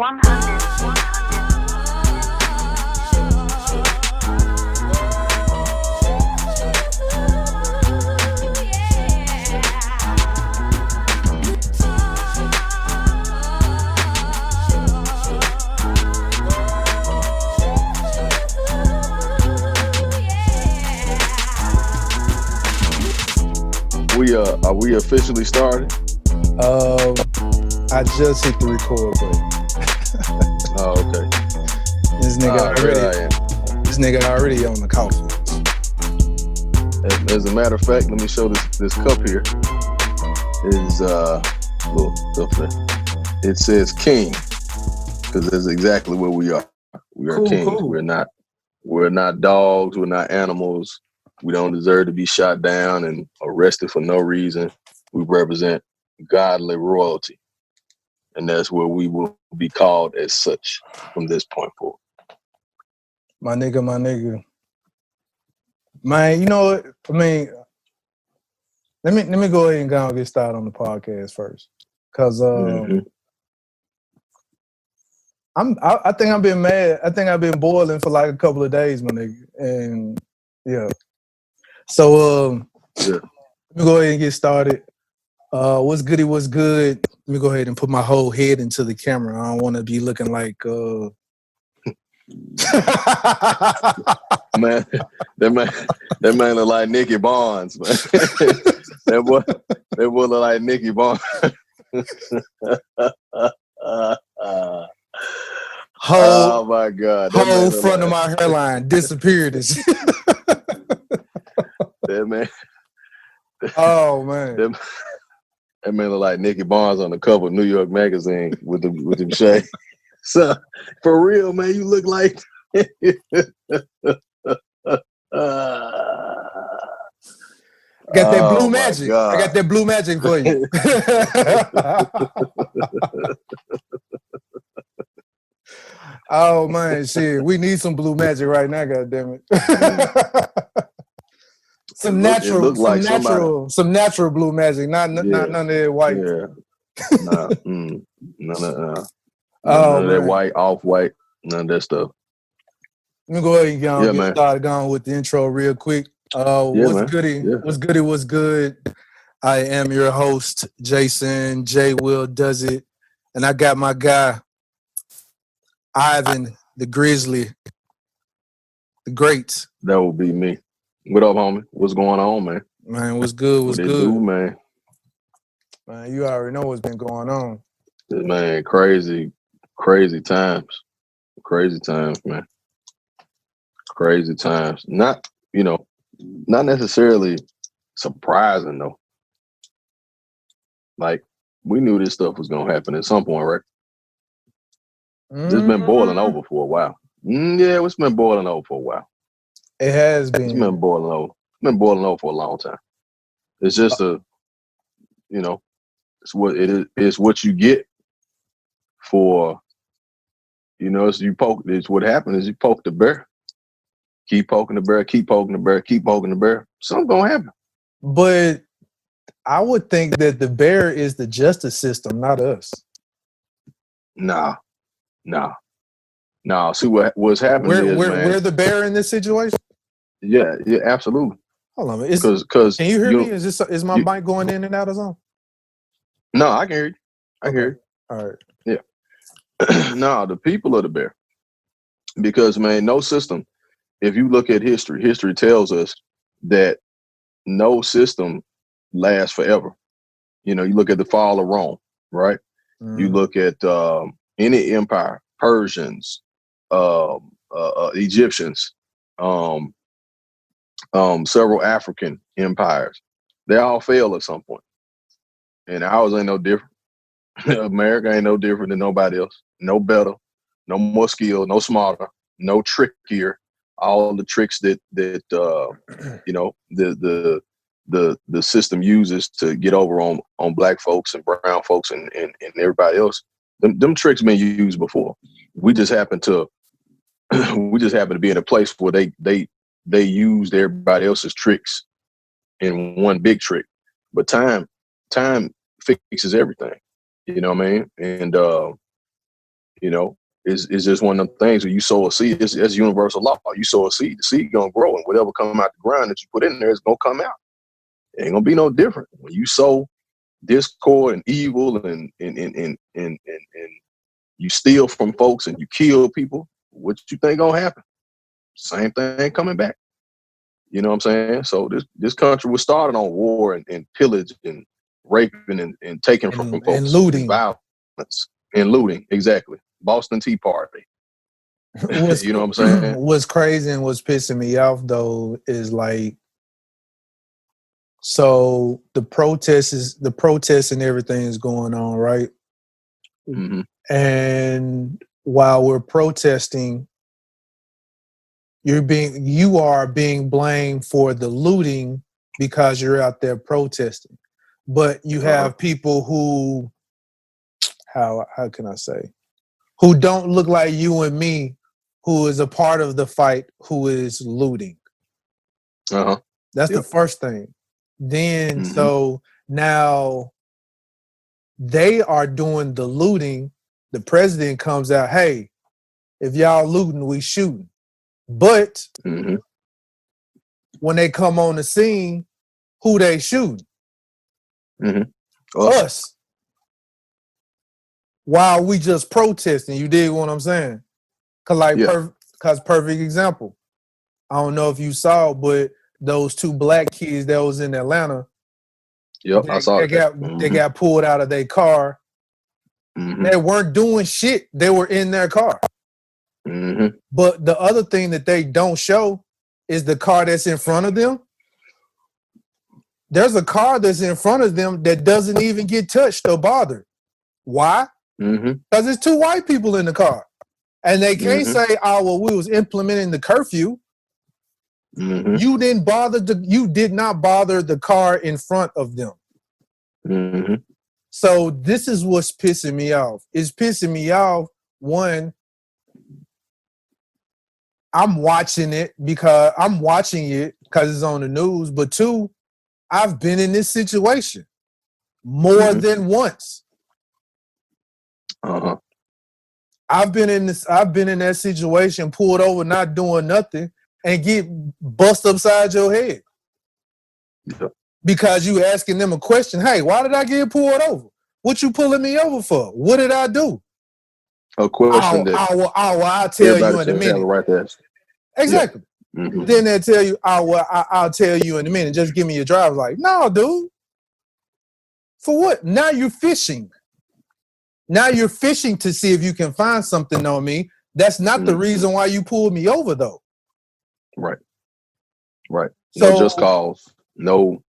Are we officially started? I just hit the record button. Oh, okay. This nigga already on the coffee. As a matter of fact, let me show this cup here. Is little stuff there. It says king, because that's exactly what we are. We are kings. Cool. We're not dogs. We're not animals. We don't deserve to be shot down and arrested for no reason. We represent godly royalty. And that's where we will be called as such from this point forward. My nigga. Man, you know what? I mean, let me go ahead and go and get started on the podcast first. Cause I think I've been mad. I think I've been boiling for like a couple of days, my nigga. And yeah. So let me go ahead and get started. What's good? Let me go ahead and put my whole head into the camera. I don't want to be looking like man, that man look like Nicky Barnes, man. that boy look like Nicky Barnes. Oh my God. Whole front of my hairline disappeared. That man. Oh man. That man look like Nicky Barnes on the cover of New York Magazine with them shades. So for real, man, you look like I got that blue magic. God. I got that blue magic for you. Oh man, shit. We need some blue magic right now, goddammit. Some natural blue magic, not none of that white. Yeah. None of that white, off-white, none of that stuff. Let me go ahead and get started going with the intro real quick. What's good? I am your host, Jason. JWILLDOES it. And I got my guy, Ivan, the Grizzly, the Great. That would be me. What up, homie? What's going on, man? Man, what's good? What do, man? Man, you already know what's been going on. Man, crazy times. Crazy times, man. Crazy times. Not necessarily surprising, though. Like, we knew this stuff was going to happen at some point, right? It's been boiling over for a while. Yeah, it's been boiling over for a while. It has been. It's been boiling over. It's been boiling over for a long time. It's just it's what it is. It's what you get for, it's what happened is you poke the bear. Keep poking the bear, keep poking the bear, keep poking the bear. Something's gonna happen. But I would think that the bear is the justice system, not us. Nah. See what's happening is, man. We're the bear in this situation? Yeah, absolutely. Hold on, because can you hear me? Is my mic going in and out or something? No, I can hear you. I can hear you. All right. Yeah. No, the people are the bear. Because, man, no system. If you look at history tells us that no system lasts forever. You look at the fall of Rome, right? You look at any empire, Persians, Egyptians, several African empires. They all fail at some point. And ours ain't no different. America ain't no different than nobody else. No better, no more skilled, no smarter, no trickier. All the tricks that the system uses to get over on black folks and brown folks and everybody else. Them tricks been used before. We just happen to be in a place where they used everybody else's tricks in one big trick. But time fixes everything. You know what I mean? And You know, it's just one of them things where you sow a seed. It's universal law. You sow a seed, the seed gonna grow, and whatever come out the ground that you put in there is gonna come out. It ain't gonna be no different. When you sow discord and evil and you steal from folks and you kill people, what you think gonna happen? Same thing coming back. You know what I'm saying? So this country was started on war and pillage and raping and taking from folks and looting, violence and looting. Exactly. Boston Tea Party. You know what I'm saying? What's crazy and what's pissing me off though is like, so the protests and everything is going on, right? Mm-hmm. And while we're protesting, you are being blamed for the looting because you're out there protesting. But you have people who, how can I say, who don't look like you and me, who is a part of the fight, who is looting. That's the first thing. Then, so now they are doing the looting. The president comes out, hey, if y'all looting, we shooting. But when they come on the scene, who they shooting? Us. While we just protesting, you dig what I'm saying? Cause perfect example. I don't know if you saw, but those two black kids that was in Atlanta, I saw they got pulled out of their car. They weren't doing shit. They were in their car. But the other thing that they don't show is the car that's in front of them. There's a car that's in front of them that doesn't even get touched or bothered. Why? Because it's two white people in the car. And they can't say, oh, well, we was implementing the curfew. You did not bother the car in front of them. So this is what's pissing me off. It's pissing me off, one, I'm watching it because it's on the news, but two, I've been in this situation more than once. I've been in that situation, pulled over, not doing nothing, and get bust upside your head. Because you asking them a question. Hey, why did I get pulled over? What you pulling me over for? What did I do? A question I'll tell you in a minute. Right there. Exactly. Then they'll tell you, I'll tell you in a minute. Just give me your driver's license. No, dude. For what? Now you're fishing. Now you're fishing to see if you can find something on me. That's not the reason why you pulled me over, though. Right. So, no just cause. No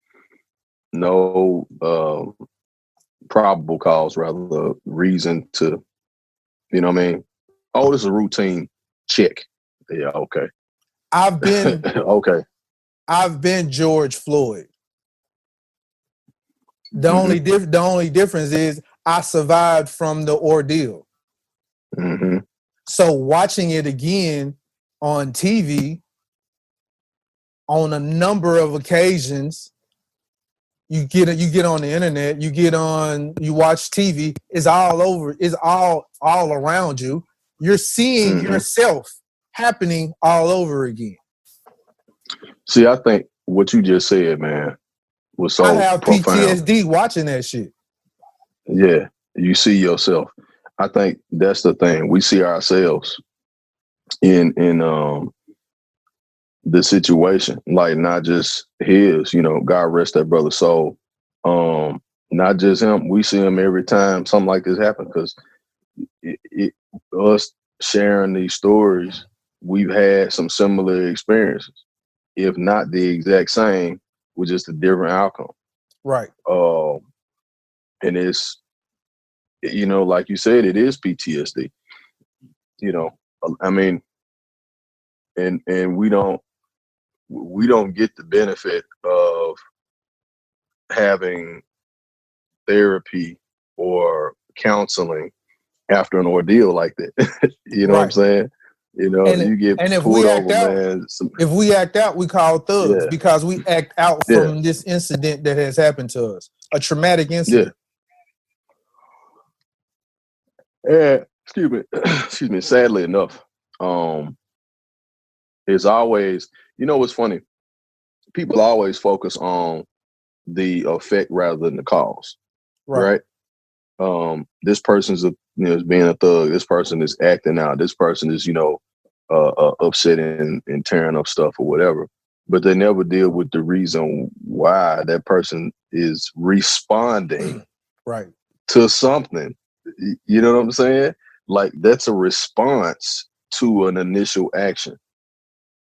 probable cause, rather reason to, you know what I mean? Oh, this is a routine check. Yeah, okay. I've been okay. I've been George Floyd. The only difference is I survived from the ordeal. So watching it again on TV on a number of occasions, you get on the internet, you watch TV, it's all over, it's all around you. You're seeing yourself happening all over again. See, I think what you just said, man, was so profound. I have PTSD watching that shit. Yeah, you see yourself. I think that's the thing. We see ourselves in the situation, like not just his, you know, God rest that brother's soul. Not just him. We see him every time something like this happens, because us sharing these stories, we've had some similar experiences, if not the exact same, with just a different outcome. Right. And it's, you know, like you said, it is PTSD. You know, I mean, and we don't get the benefit of having therapy or counseling after an ordeal like that. You know what I'm saying? You know, you get pulled over, man. If we act out, we call thugs because we act out from this incident that has happened to us, a traumatic incident. Yeah. excuse me, excuse me. Sadly enough, it's always, you know, what's funny? People always focus on the effect rather than the cause, right? This person's is being a thug. This person is acting out. This person is, upsetting and tearing up stuff or whatever. But they never deal with the reason why that person is responding right to something. You know what I'm saying? Like, that's a response to an initial action.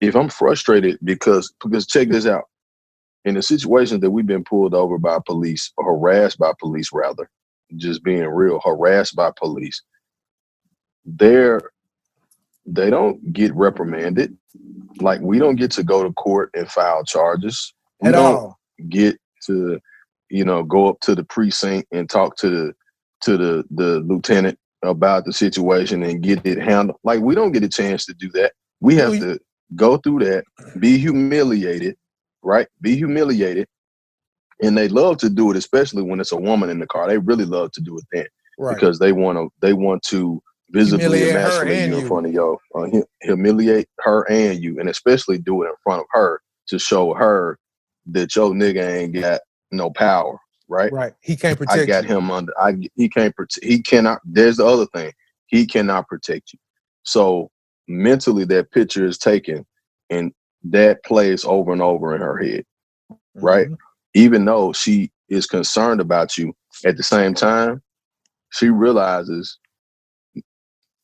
If I'm frustrated because check this out. In the situations that we've been pulled over by police, or harassed by police rather, just being real, harassed by police, they don't get reprimanded. Like, we don't get to go to court and file charges. We at don't all. get to, go up to the precinct and talk to the lieutenant about the situation and get it handled. Like, we don't get a chance to do that. We have to go through that, be humiliated, right? Be humiliated. And they love to do it, especially when it's a woman in the car. They really love to do it then, because they want to visibly Humiliate her emasculate and you in front of your, humiliate her and you, and especially do it in front of her to show her that your nigga ain't got no power, right? Right. He can't protect I got you. him under. He can't protect. He cannot. There's the other thing. He cannot protect you. So mentally, that picture is taken, and that plays over and over in her head, right? Mm-hmm. Even though she is concerned about you, at the same time, she realizes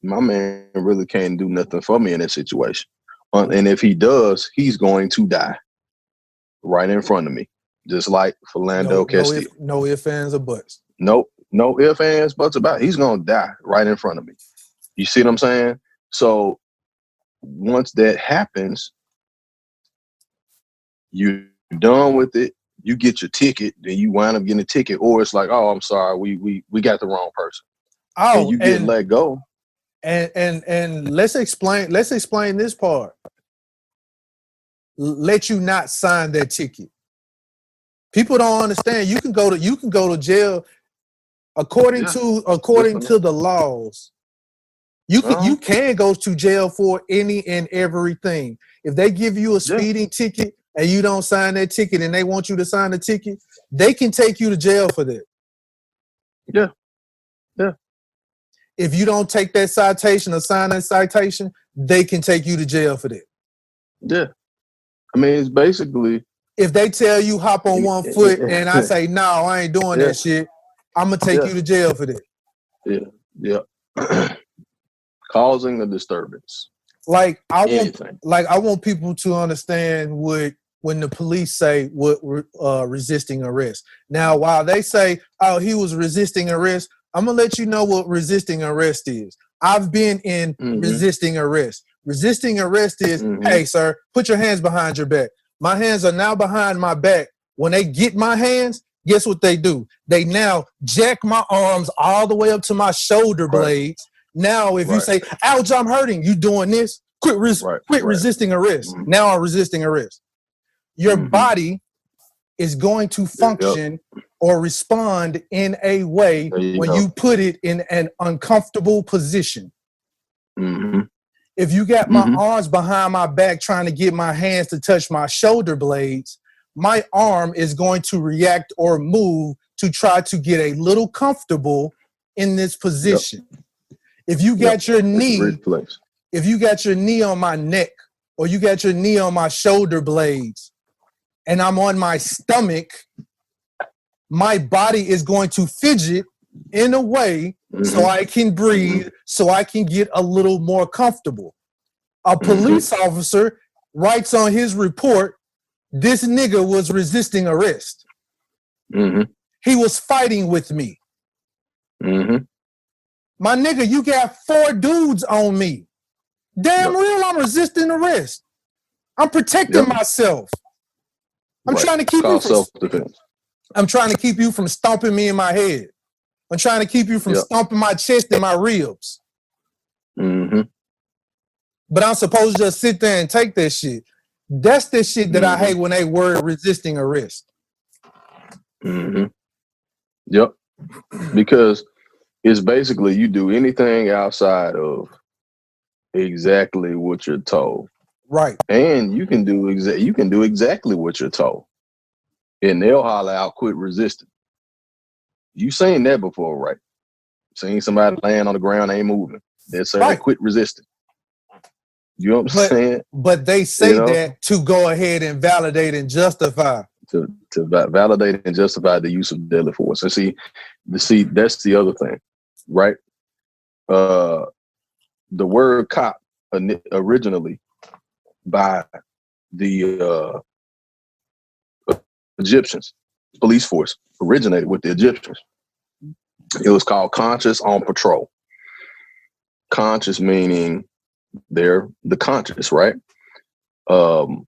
my man really can't do nothing for me in this situation. And if he does, he's going to die right in front of me, just like Philando Castillo. No ifs, ands, or buts. Nope, no ifs, ands, buts about it. He's going to die right in front of me. You see what I'm saying? So once that happens, you're done with it. You get your ticket, then you wind up getting a ticket, or it's like, oh, I'm sorry, we got the wrong person. Oh, and you get let go. And let's explain this part. Let you not sign that ticket. People don't understand. You can go to jail according to the laws. You can go to jail for any and everything. If they give you a speeding ticket and you don't sign that ticket and they want you to sign the ticket, they can take you to jail for that. Yeah. Yeah. If you don't take that citation or sign that citation, they can take you to jail for that. Yeah. I mean, it's basically, if they tell you hop on one foot and I say, no, I ain't doing that shit, I'm going to take you to jail for that. Yeah. Yeah. Causing a disturbance. Like, I want people to understand when the police say what resisting arrest. Now, while they say, oh, he was resisting arrest, I'm going to let you know what resisting arrest is. I've been in resisting arrest. Resisting arrest is, hey, sir, put your hands behind your back. My hands are now behind my back. When they get my hands, guess what they do? They now jack my arms all the way up to my shoulder blades. Now, if you say, ouch, I'm hurting, you doing this, quit resisting arrest. Now I'm resisting arrest. Your body is going to function or respond in a way when you put it in an uncomfortable position. If you got my arms behind my back trying to get my hands to touch my shoulder blades, my arm is going to react or move to try to get a little comfortable in this position. If you got your knee, if you got your knee on my neck or you got your knee on my shoulder blades and I'm on my stomach, my body is going to fidget in a way so I can breathe, so I can get a little more comfortable. A police officer writes on his report, this nigga was resisting arrest. He was fighting with me. My nigga, you got 4 dudes on me. Damn real, I'm resisting arrest. I'm protecting myself. I'm trying to keep you from self-defense. I'm trying to keep you from stomping me in my head. I'm trying to keep you from stomping my chest and my ribs. But I'm supposed to just sit there and take that shit. That's the shit that I hate when they word resisting arrest. Yep. Because It's basically you do anything outside of exactly what you're told. Right. And you can do exactly what you're told. And they'll holler out, quit resisting. You seen that before, right? Seen somebody laying on the ground, ain't moving. They're saying Right. quit resisting. You know what I'm saying? But they say that to go ahead and validate and justify. To validate and justify the use of deadly force. And see, that's the other thing, right? The word cop originally by the Egyptians, police force originated with the Egyptians. It was called conscious on patrol. Conscious meaning they're the conscious, right? And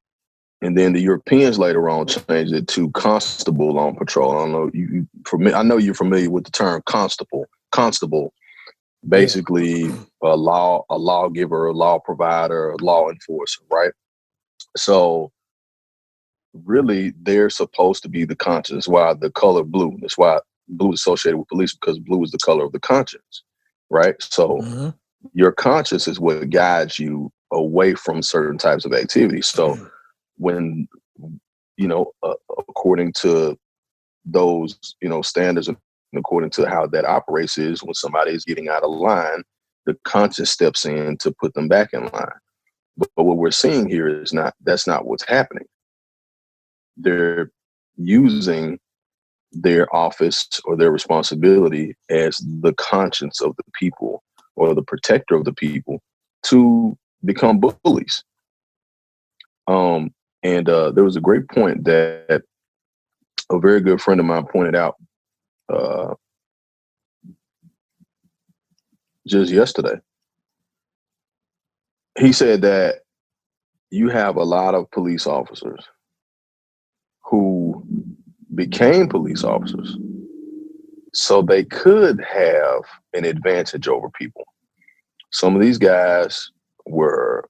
then the Europeans later on changed it to constable on patrol. I don't know I know you're familiar with the term constable. Constable, basically a lawgiver, a law provider, a law enforcer, right? So really, they're supposed to be the conscience. That's why the color blue. That's why blue is associated with police, because blue is the color of the conscience, right? So your conscience is what guides you away from certain types of activities. So when, according to those, standards and according to how that operates is when somebody is getting out of line, the conscience steps in to put them back in line. But what we're seeing here is that's not what's happening. They're using their office or their responsibility as the conscience of the people or the protector of the people to become bullies. And there was a great point that a very good friend of mine pointed out just yesterday. He said that you have a lot of police officers who became police officers so they could have an advantage over people. Some of these guys were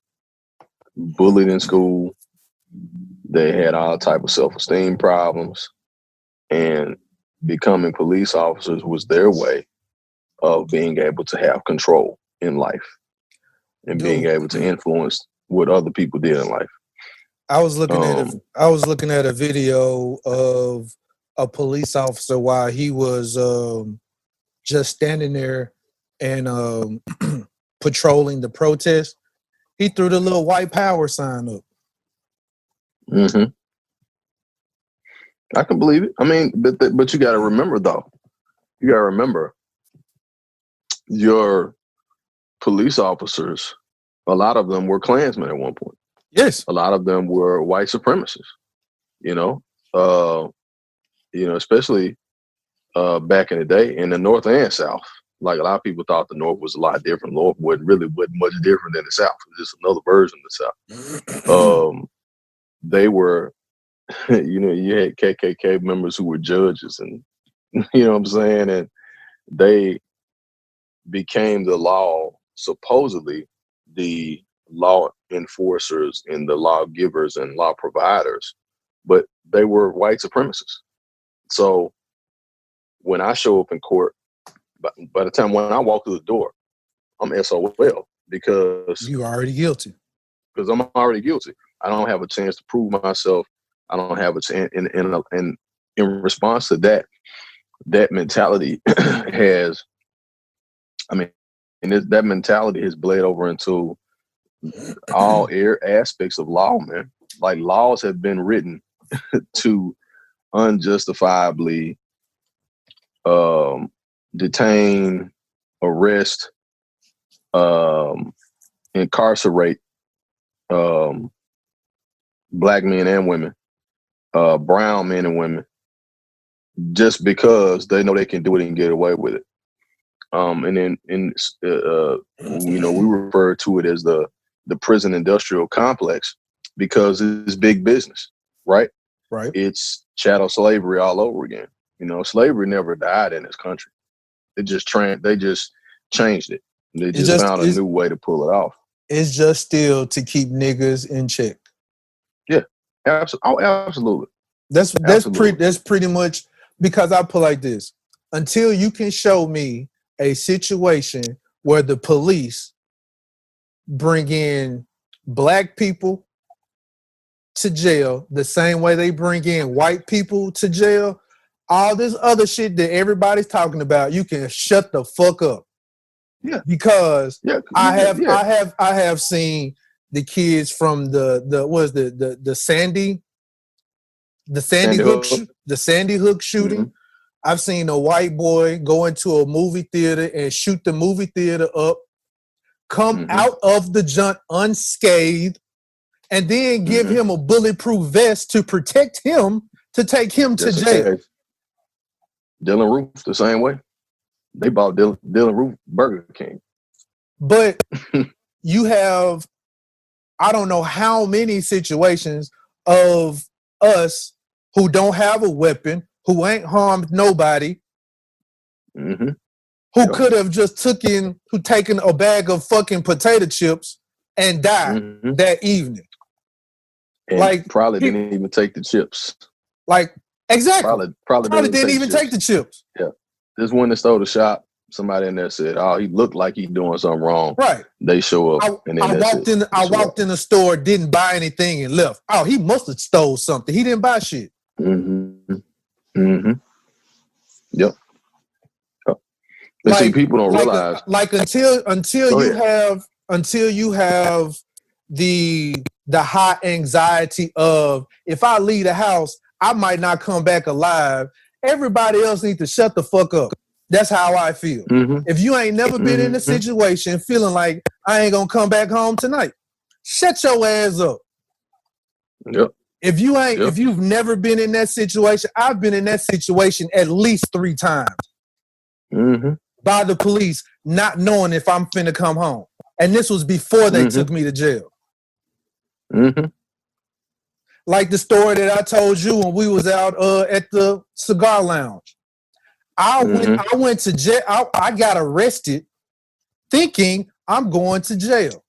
bullied in school. They had all type of self-esteem problems, and becoming police officers was their way of being able to have control in life and being able to influence what other people did in life. I was looking at a video of a police officer while he was just standing there and patrolling the protest. He threw the little white power sign up. Mm-hmm. I can believe it. I mean, but you got to remember, though. You got to remember your police officers. A lot of them were Klansmen at one point. Yes. A lot of them were white supremacists. Especially back in the day in the North and South. Like a lot of people thought the North was a lot different. North wasn't much different than the South. It was just another version of the South. They were, you had KKK members who were judges, and you know what I'm saying, and they became the law, supposedly the law enforcers and the lawgivers and law providers, but they were white supremacists. So when I show up in court, by the time when I walk through the door, I'm SOL because you're already guilty. Because I'm already guilty. I don't have a chance to prove myself. I don't have a chance. And in response to that mentality has, that mentality has bled over into all aspects of law, man. Like laws have been written to unjustifiably detain, arrest, incarcerate black men and women, brown men and women, just because they know they can do it and get away with it. And then, we refer to it as the prison industrial complex because it's big business, right? Right. It's chattel slavery all over again. Slavery never died in this country. They just changed it. They just found a new way to pull it off. It's just still to keep niggas in check. Yeah, absolutely. That's pretty much, because I put like this: until you can show me a situation where the police bring in black people to jail the same way they bring in white people to jail, all this other shit that everybody's talking about, you can shut the fuck up. Yeah. Because I have seen the kids from the Sandy Hook shooting. Mm-hmm. I've seen a white boy go into a movie theater and shoot the movie theater up, come out of the junk unscathed, and then give him a bulletproof vest to protect him, to take him to jail. Dylan Roof the same way. They bought Dylan Roof Burger King. But you have, I don't know how many situations of us who don't have a weapon, who ain't harmed nobody, who could have just taken a bag of fucking potato chips and died that evening. And like probably didn't even take the chips. Like exactly. Probably didn't even take the chips. Yeah. This one that stole the shop, somebody in there said, "Oh, he looked like he's doing something wrong." Right. They show up and then I walked in the store, didn't buy anything, and left. Oh, he must have stole something. He didn't buy shit. Yep. But see, people don't realize. Until you have the high anxiety of, if I leave the house, I might not come back alive. Everybody else needs to shut the fuck up. That's how I feel. If you ain't never been in a situation feeling like I ain't gonna come back home tonight, shut your ass up. Yep. If you've never been in that situation, I've been in that situation at least 3 times. By the police, not knowing if I'm finna come home. And this was before they took me to jail. Like the story that I told you when we was out at the cigar lounge. I went to jail. I got arrested thinking I'm going to jail.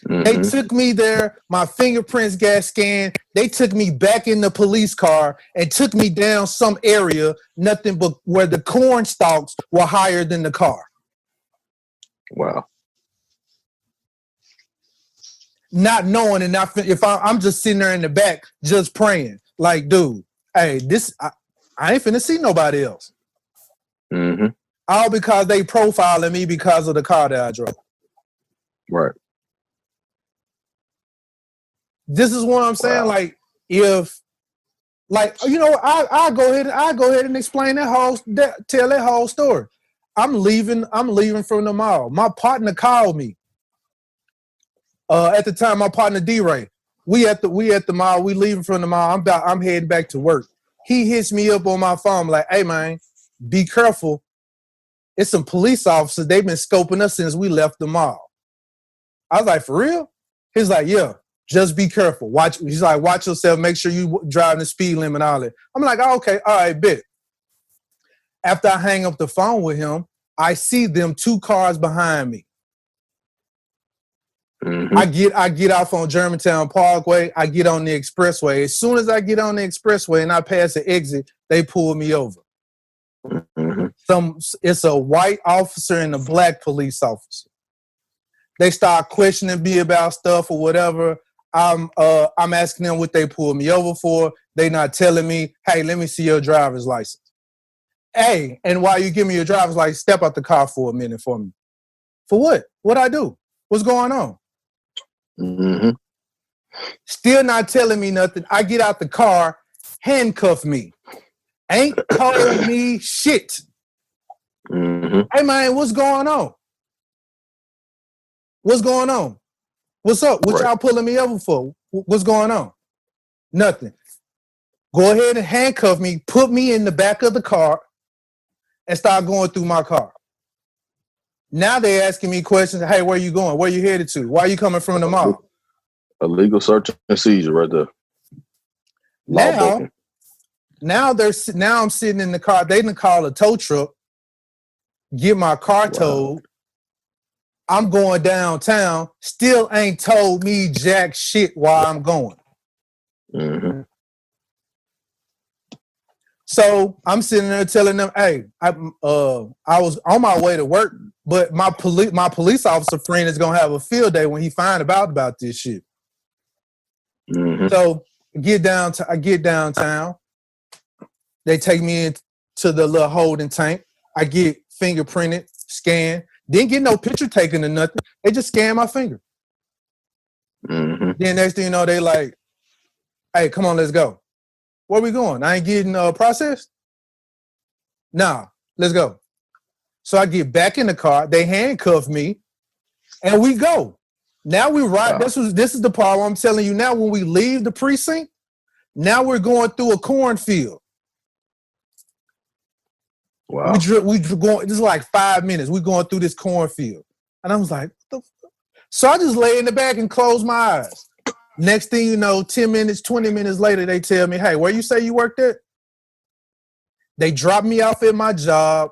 They took me there. My fingerprints got scanned. They took me back in the police car and took me down some area, nothing but where the corn stalks were higher than the car. Wow. Not knowing, and I'm just sitting there in the back just praying. Like, dude, hey, I ain't finna see nobody else. All because they profiling me because of the car that I drove. Right. This is what I'm saying. Wow. Like, if, like, you know, I go ahead and explain tell that whole story. I'm leaving from the mall. My partner called me. At the time, my partner D-Ray. We at the mall. We leaving from the mall. I'm heading back to work. He hits me up on my phone like, "Hey man, be careful. It's some police officers. They've been scoping us since we left the mall." I was like, "For real?" He's like, "Yeah. Just be careful. Watch." He's like, "Watch yourself. Make sure you drive the speed limit and all that." I'm like, "Oh, okay, all right, bet." After I hang up the phone with him, I see them 2 cars behind me. I get off on Germantown Parkway. I get on the expressway. As soon as I get on the expressway and I pass the exit, they pull me over. It's a white officer and a black police officer. They start questioning me about stuff or whatever. I'm asking them what they pulled me over for. They not telling me, "Hey, let me see your driver's license." Hey, and while you give me your driver's license, step out the car for a minute for me. For what? What'd I do? What's going on? Still not telling me nothing. I get out the car, handcuff me. Ain't told me shit. Hey man, what's going on? What's going on? What's up? What y'all pulling me over for? What's going on? Nothing. Go ahead and handcuff me, put me in the back of the car, and start going through my car. Now they're asking me questions. Hey, where you going? Where you headed to? Why are you coming from the mall? Illegal search and seizure right there. Now I'm sitting in the car. They didn't call a tow truck, get my car towed. I'm going downtown. Still ain't told me jack shit while I'm going. So I'm sitting there telling them, "Hey, I was on my way to work, but my police officer friend is gonna have a field day when he find about this shit." Mm-hmm. So I get downtown. They take me into the little holding tank. I get fingerprinted, scanned. Didn't get no picture taken or nothing. They just scanned my finger. Mm-hmm. Then next thing you know, they like, "Hey, come on, let's go." Where we going? I ain't getting processed? Nah, let's go. So I get back in the car. They handcuff me, and we go. Now we ride. Wow. This is the part I'm telling you now. When we leave the precinct, now we're going through a cornfield. Wow. We going. This is like 5 minutes. We going through this cornfield, and I was like, what the. So I just lay in the back and close my eyes. Next thing you know, 10 minutes, 20 minutes later, they tell me, "Hey, where you say you worked at?" They drop me off at my job,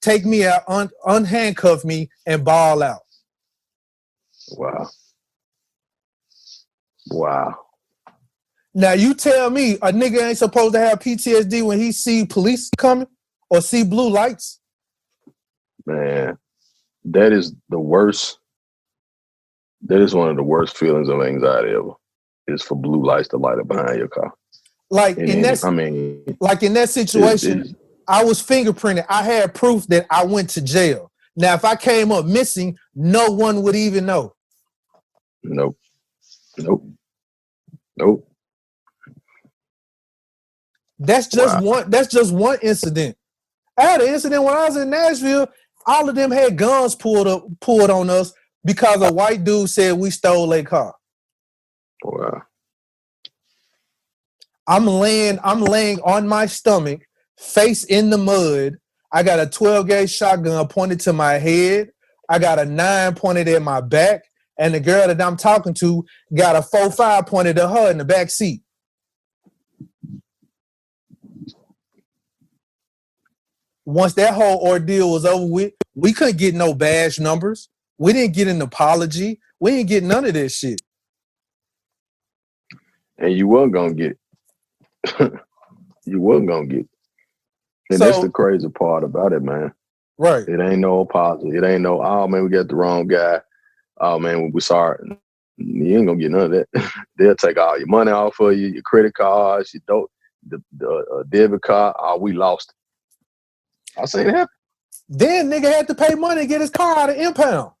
take me out, unhandcuff me, and ball out. Wow. Wow. Now you tell me a nigga ain't supposed to have PTSD when he see police coming or see blue lights? Man, that is the worst. That is one of the worst feelings of anxiety ever. Is for blue lights to light up behind your car. Like And in then, that situation, I was fingerprinted. I had proof that I went to jail. Now, if I came up missing, no one would even know. Nope. Nope. Nope. That's just one. That's just one incident. I had an incident when I was in Nashville. All of them had guns pulled on us because a white dude said we stole a car. Wow. I'm laying on my stomach, face in the mud. I got a 12-gauge shotgun pointed to my head. I got a 9 pointed at my back, and the girl that I'm talking to got a 4.5 pointed at her in the back seat. Once that whole ordeal was over with, we couldn't get no badge numbers. We didn't get an apology. We didn't get none of this shit. And you weren't gonna get it. You wasn't gonna get it. And So, that's the crazy part about it, man. Right. It ain't no apology. It ain't no, "Oh man, we got the wrong guy. Oh man, we sorry." You ain't gonna get none of that. They'll take all your money off of you, your credit cards, your the debit card. Oh, we lost it. I seen it happen. Then nigga had to pay money to get his car out of impound.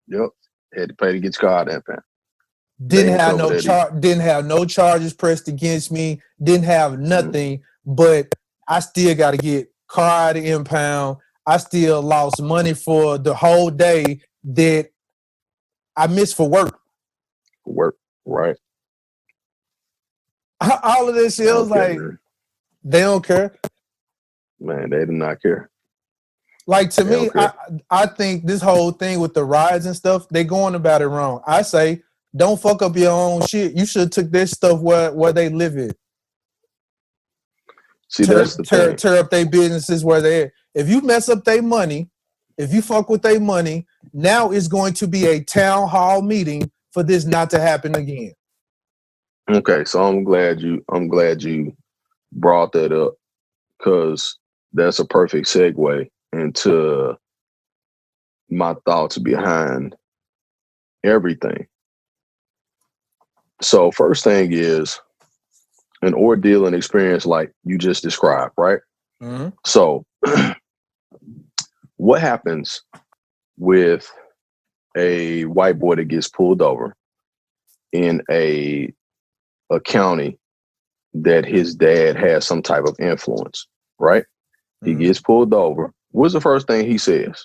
Yep. Had to pay to get your card that man. Didn't have no charges pressed against me. Didn't have nothing, but I still got to get car out of impound. I still lost money for the whole day that I missed for work. Work, right? All of this shit, I was like, they don't care. Man, they do not care. Like, to me, I think this whole thing with the riots and stuff, they going about it wrong. I say, don't fuck up your own shit. You should have took this stuff where they live in. See, that's the thing. Tear up their businesses where they're at. If you mess up their money, if you fuck with their money, now it's going to be a town hall meeting for this not to happen again. Okay, so I'm glad you brought that up, because that's a perfect segue into my thoughts behind everything. So first thing is an ordeal and experience like you just described, right? Mm-hmm. So what happens with a white boy that gets pulled over in a county that his dad has some type of influence, right? He gets pulled over. What's the first thing he says?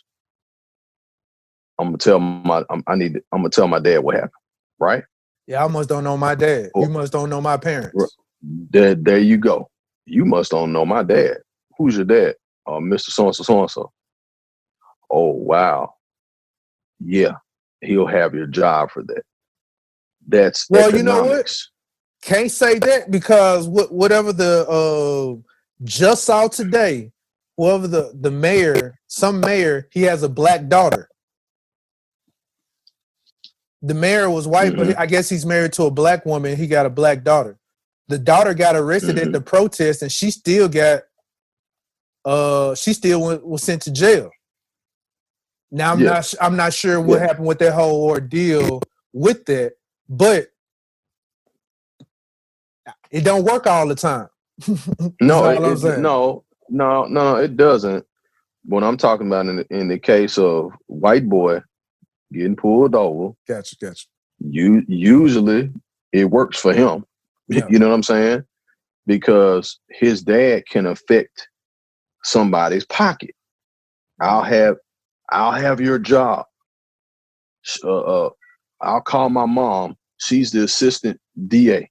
I'm gonna tell my dad what happened, right? Yeah, I must don't know my dad. You must don't know my parents. There you go. You must don't know my dad. Who's your dad? Mr. So-and-so, so-and-so. Oh, wow. Yeah, he'll have your job for that. That's economics. You know what? Can't say that, because whatever the just saw today, whoever the mayor, some mayor, he has a black daughter. The mayor was white, but I guess he's married to a black woman. He got a black daughter. The daughter got arrested at the protest, and she still was sent to jail. Now I'm not sure what happened with that whole ordeal with that, but it don't work all the time. No, it doesn't. What I'm talking about in the case of white boy getting pulled over, gotcha. Usually it works for him. Yeah. You know what I'm saying? Because his dad can affect somebody's pocket. I'll have your job. I'll call my mom. She's the assistant DA.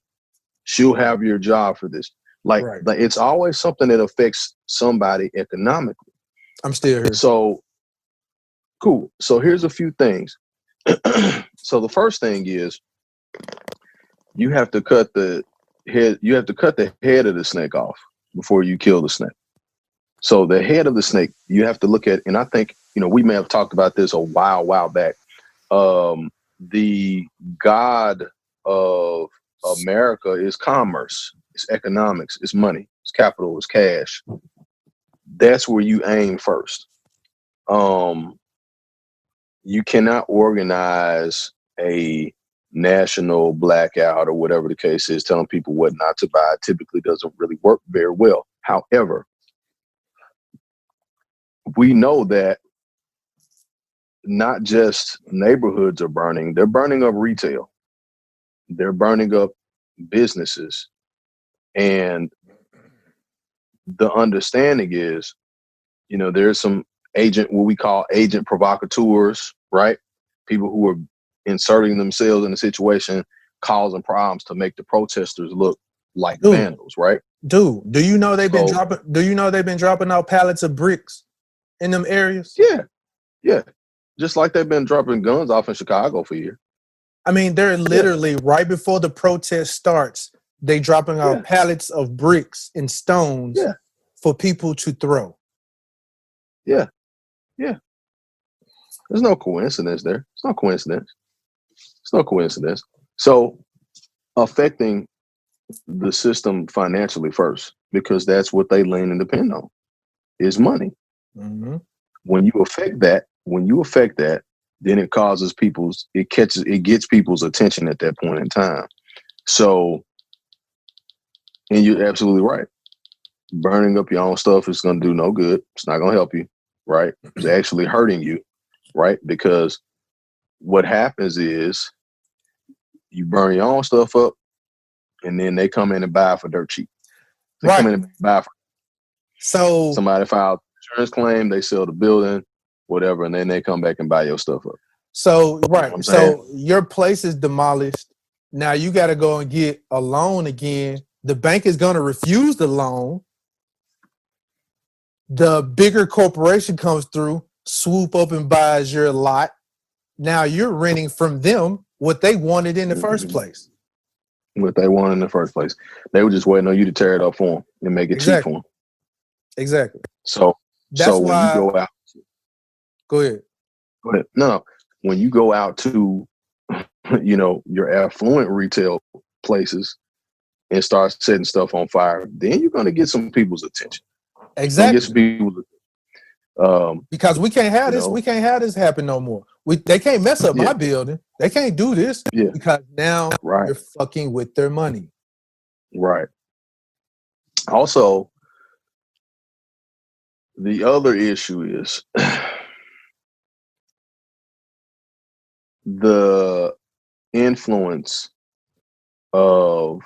She'll have your job for this. Like it's always something that affects somebody economically. I'm still here. So cool. So here's a few things. So the first thing is you have to cut the head. You have to cut the head of the snake off before you kill the snake. So the head of the snake, you have to look at, and I think, we may have talked about this a while back. The God of America is commerce, it's economics, it's money, it's capital, it's cash. That's where you aim first. You cannot organize a national blackout or whatever the case is, telling people what not to buy. It typically doesn't really work very well. However, we know that not just neighborhoods are burning, they're burning up retail. They're burning up businesses. And the understanding is, there's some what we call agent provocateurs, right? People who are inserting themselves in a situation, causing problems to make the protesters look like vandals, right? Dude, do you know they've been dropping out pallets of bricks in them areas? Yeah. Just like they've been dropping guns off in Chicago for years. I mean, they're literally right before the protest starts, they dropping out pallets of bricks and stones for people to throw. Yeah. There's no coincidence there. It's no coincidence. So affecting the system financially first, because that's what they lean and depend on, is money. Mm-hmm. When you affect that, then it gets people's attention at that point in time. So, and you're absolutely right. Burning up your own stuff is going to do no good. It's not going to help you, right? It's actually hurting you, right? Because what happens is you burn your own stuff up, and then they come in and buy for dirt cheap. They come in and buy for. So somebody filed insurance claim, they sell the building, whatever, and then they come back and buy your stuff up. So so your place is demolished. Now you got to go and get a loan again. The bank is going to refuse the loan. The bigger corporation comes through, swoop up and buys your lot. Now you're renting from them what they wanted in the first place. What they wanted in the first place. They were just waiting on you to tear it up for them and make it cheap for them. Exactly. So that's when why. You go out. Go ahead. No. When you go out to, your affluent retail places and start setting stuff on fire, then you're going to get some people's attention. Exactly. Get some people's, because we can't have this. We can't have this happen no more. They can't mess up my building. They can't do this because now you're fucking with their money. Right. Also, the other issue is the influence of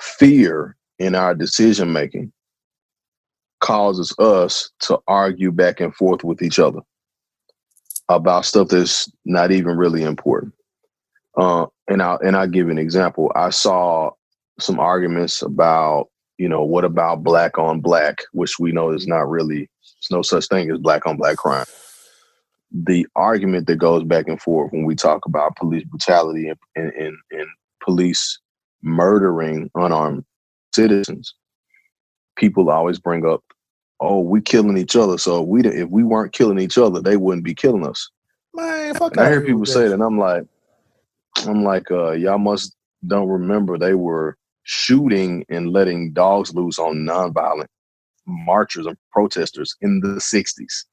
fear in our decision making causes us to argue back and forth with each other about stuff that's not even really important. And I'll give you an example. I saw some arguments about, what about black on black, which we know is not really, there's no such thing as black on black crime. The argument that goes back and forth when we talk about police brutality and police murdering unarmed citizens, people always bring up, oh, we killing each other. So if we weren't killing each other, they wouldn't be killing us. Man, fuck. And I hear people say that, and I'm like, y'all must don't remember they were shooting and letting dogs loose on nonviolent marchers and protesters in the 60s.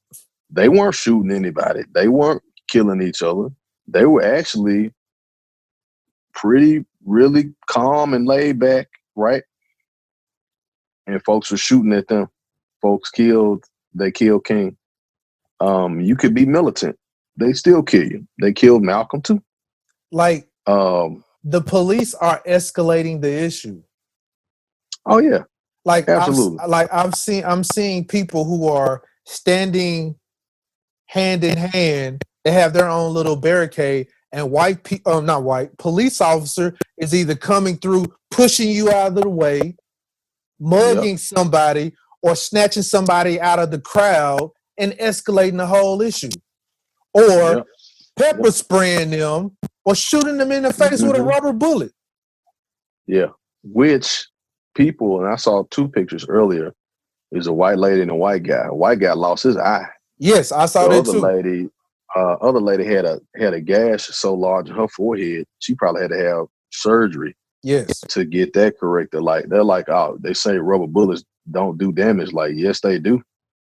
They weren't shooting anybody. They weren't killing each other. They were actually really calm and laid back, right? And folks were shooting at them. They killed King. You could be militant. They still kill you. They killed Malcolm too. Like, the police are escalating the issue. Oh yeah. Like, absolutely. I'm seeing people who are standing hand in hand. They have their own little barricade, and police officer is either coming through, pushing you out of the way, mugging somebody, or snatching somebody out of the crowd and escalating the whole issue, or pepper spraying them, or shooting them in the face with a rubber bullet. Yeah, which people, and I saw two pictures earlier, is a white lady and a white guy. A white guy lost his eye. Yes, I saw that too. Other lady had a gash so large in her forehead, she probably had to have surgery. Yes, to get that corrected. Like they're like, oh, they say rubber bullets don't do damage. Like, yes, they do.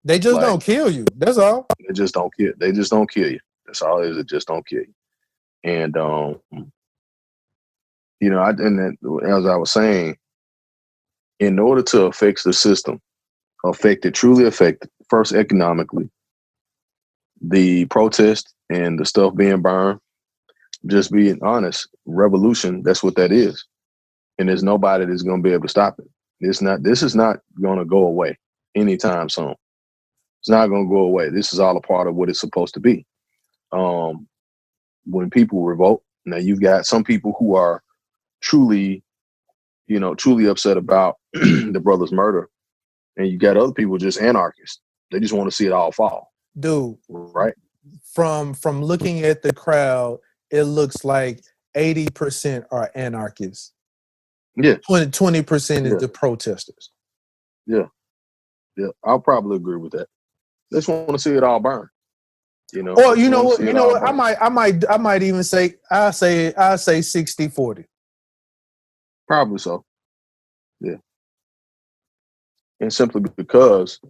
They just don't kill you. That's all. They just don't kill. They just don't kill you. That's all it is. It just don't kill you. And as I was saying, in order to affect the system, truly affect it, first economically, the protest and the stuff being burned, just being honest, revolution, that's what that is. And there's nobody that's going to be able to stop it. This is not going to go away anytime soon. It's not going to go away. This is all a part of what it's supposed to be. When people revolt, now you've got some people who are truly upset about the brother's murder. And you got other people just anarchists. They just want to see it all fall. Dude, right? From looking at the crowd, it looks like 80% are anarchists. Yeah. 20% is the protesters. Yeah. Yeah. I'll probably agree with that. They just want to see it all burn. Or you know what? I might even say I say 60-40. Probably so. Yeah. And simply because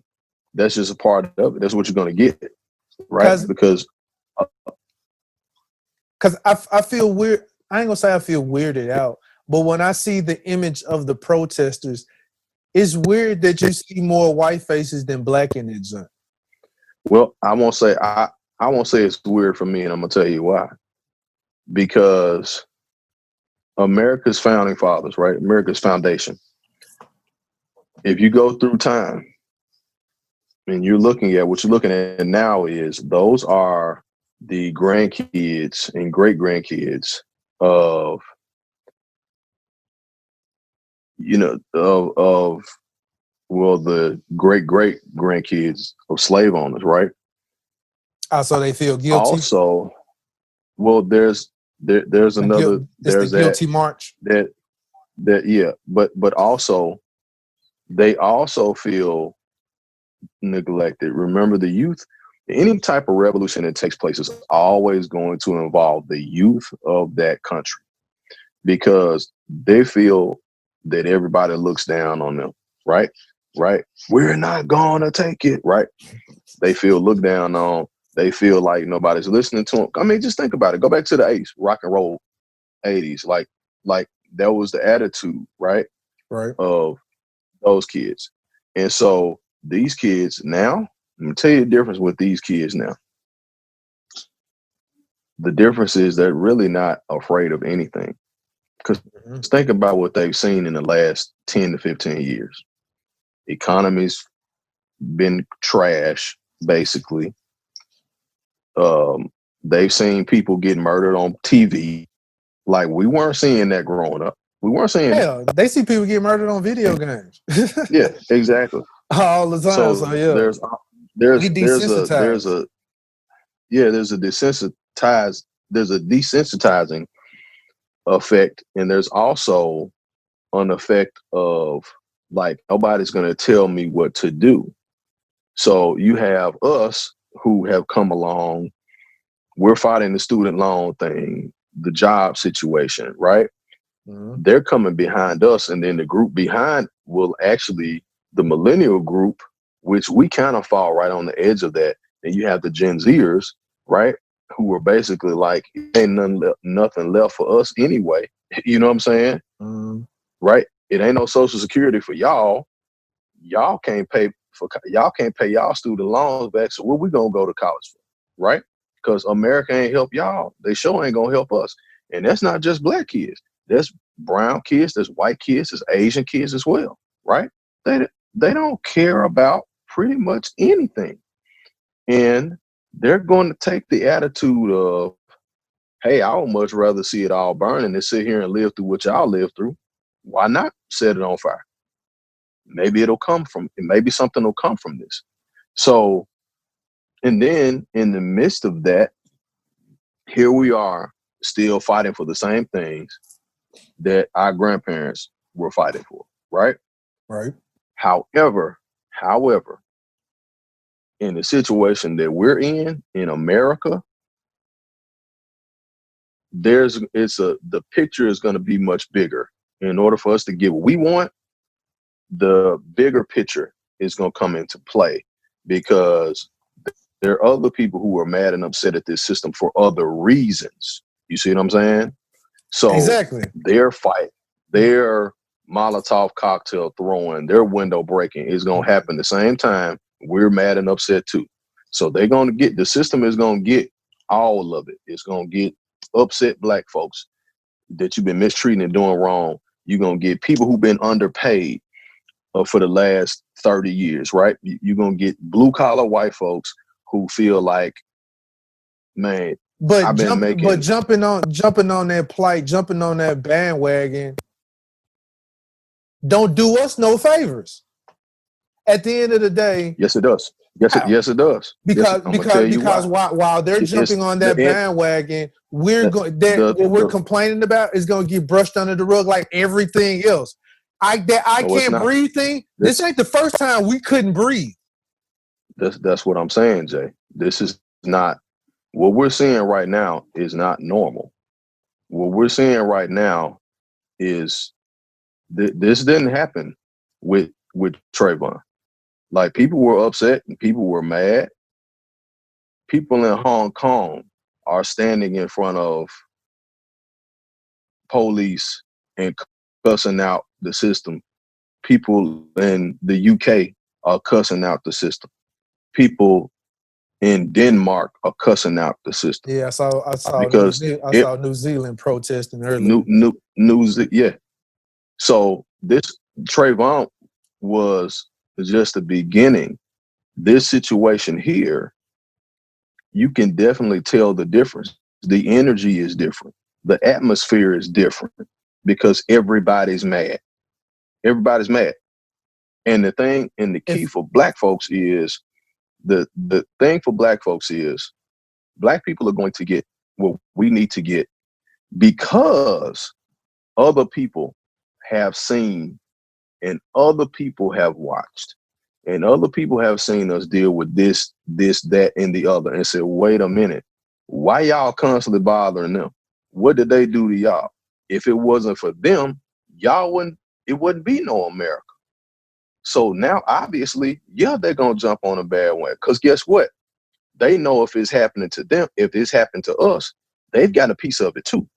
that's just a part of it. That's what you're going to get. Right? Because I feel weird. I ain't gonna say I feel weirded out, but when I see the image of the protesters, it's weird that you see more white faces than black in it, John. Well, I won't say it's weird for me, and I'm gonna tell you why. Because America's founding fathers, right? America's foundation. If you go through time and you're looking at what you're looking at now, is those are the grandkids and great grandkids of the great grandkids of slave owners, right? So they feel guilty. Also, well, there's another there's the guilty march. But also they also feel neglected. Remember, the youth, any type of revolution that takes place is always going to involve the youth of that country, because they feel that everybody looks down on them, right? We're not gonna take it, right? They feel looked down on. They feel like nobody's listening to them. I mean, just think about it. Go back to the 80s, rock and roll 80s. Like that was the attitude, right? Right. Of those kids. And so these kids now, let me tell you the difference with these kids now. The difference is they're really not afraid of anything. Because think about what they've seen in the last 10 to 15 years. Economy's been trash, basically. They've seen people get murdered on TV. Like, we weren't seeing that growing up. We weren't seeing that. They see people get murdered on video games. Yeah, exactly. All the time. So yeah. There's a desensitizing effect, and there's also an effect of like, nobody's going to tell me what to do. So you have us who have come along. We're fighting the student loan thing, the job situation, right? they're coming behind us, and then the group behind will actually, the millennial group, which we kind of fall right on the edge of that. And you have the Gen Zers, right, who are basically like, ain't nothing left for us anyway. You know what I'm saying? Right? It ain't no Social Security for y'all. Y'all can't pay y'all student loans back. So what we gonna go to college for, right? Because America ain't help y'all. They sure ain't gonna help us. And that's not just black kids. There's brown kids. There's white kids. There's Asian kids as well, right? They don't care about pretty much anything, and they're going to take the attitude of, hey, I would much rather see it all burning than sit here and live through what y'all live through. Why not set it on fire? Maybe maybe something will come from this. So, and then in the midst of that, here we are still fighting for the same things that our grandparents were fighting for, right? Right. However, in the situation that we're in America, the picture is going to be much bigger. In order for us to get what we want, the bigger picture is going to come into play, because there are other people who are mad and upset at this system for other reasons. You see what I'm saying? So exactly, their fight, their Molotov cocktail throwing, their window breaking is going to happen the same time we're mad and upset too. So the system is going to get all of it. It's going to get upset black folks that you've been mistreating and doing wrong. You're going to get people who've been underpaid for the last 30 years, right? You're going to get blue collar white folks who feel like, man, but jumping on that plight, jumping on that bandwagon, don't do us no favors. At the end of the day, yes, it does. Yes, it does. Because while they're jumping on that bandwagon, what we're complaining about is going to get brushed under the rug like everything else. I can't breathe thing. This ain't the first time we couldn't breathe. That's what I'm saying, Jay. This is not what we're seeing right now. Is not normal. What we're seeing right now is this didn't happen with Trayvon. Like, people were upset and people were mad. People in Hong Kong are standing in front of police and cussing out the system. People in the UK are cussing out the system. People in Denmark are cussing out the system. Yeah, I saw New Zealand protesting earlier. Yeah. So this Trayvon was just the beginning. This situation here, you can definitely tell the difference. The energy is different. The atmosphere is different because everybody's mad. Everybody's mad. And the key for black folks is the thing for black folks is black people are going to get what we need to get because other people have seen and other people have watched and other people have seen us deal with this, that, and the other and said, wait a minute, why y'all constantly bothering them? What did they do to y'all? If it wasn't for them, it wouldn't be no America. So now, obviously, yeah, they're going to jump on a bandwagon because guess what? They know if it's happening to them, if it's happened to us, they've got a piece of it too.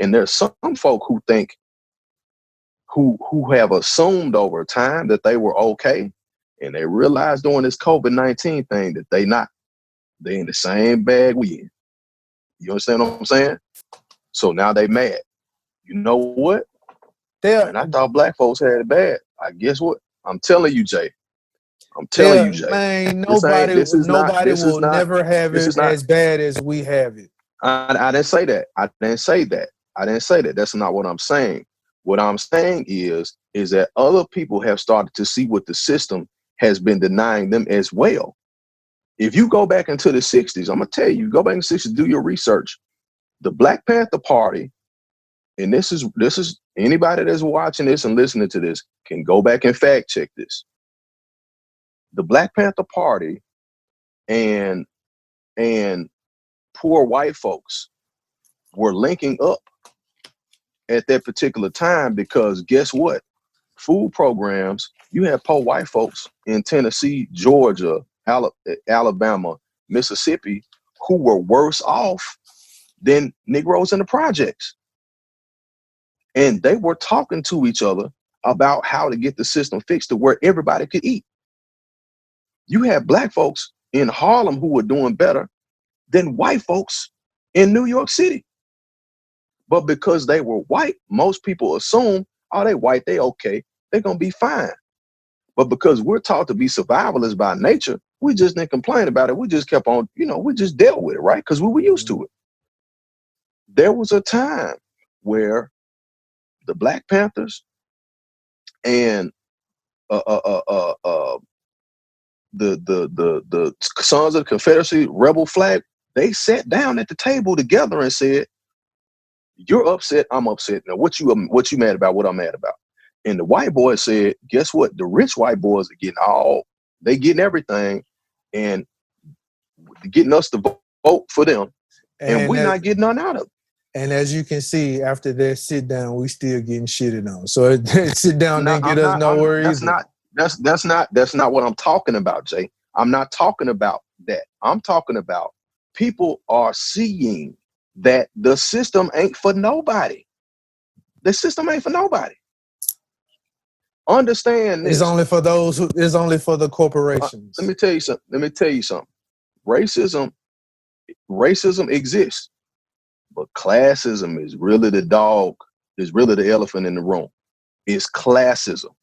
And there's some folk who think, who have assumed over time that they were okay, and they realized during this COVID-19 thing that they in the same bag we in. You understand what I'm saying? So now they mad. You know what? And I thought black folks had it bad. I guess what? I'm telling you, Jay. Man, nobody will never have it as bad as we have it. I didn't say that. I didn't say that. That's not what I'm saying. What I'm saying is that other people have started to see what the system has been denying them as well. If you go back into the 60s, I'm going to tell you, go back in the 60s, do your research. The Black Panther Party, and this is anybody that's watching this and listening to this can go back and fact check this. The Black Panther Party and poor white folks were linking up at that particular time, because guess what? Food programs, you had poor white folks in Tennessee, Georgia, Alabama, Mississippi, who were worse off than Negroes in the projects. And they were talking to each other about how to get the system fixed to where everybody could eat. You had black folks in Harlem who were doing better than white folks in New York City. But because they were white, most people assume, oh, they white, they okay, they're gonna be fine. But because we're taught to be survivalists by nature, we just didn't complain about it. We just kept on, we just dealt with it, right? Because we were used to it. There was a time where the Black Panthers and the Sons of the Confederacy rebel flag, they sat down at the table together and said, "You're upset, I'm upset. Now what you mad about? What I'm mad about?" And the white boys said, "Guess what? The rich white boys are getting everything, and getting us to vote for them, and we're not getting none out of it." And as you can see, after that sit down, we still getting shitted on. So sit down didn't get us nowhere either. That's not what I'm talking about, Jay. I'm not talking about that. I'm talking about people are seeing that the system ain't for nobody. The system ain't for nobody. Understand this. It's only for those who. It's only for the corporations. Let me tell you something. Racism exists, but classism is really the dog. Is really the elephant in the room. It's classism,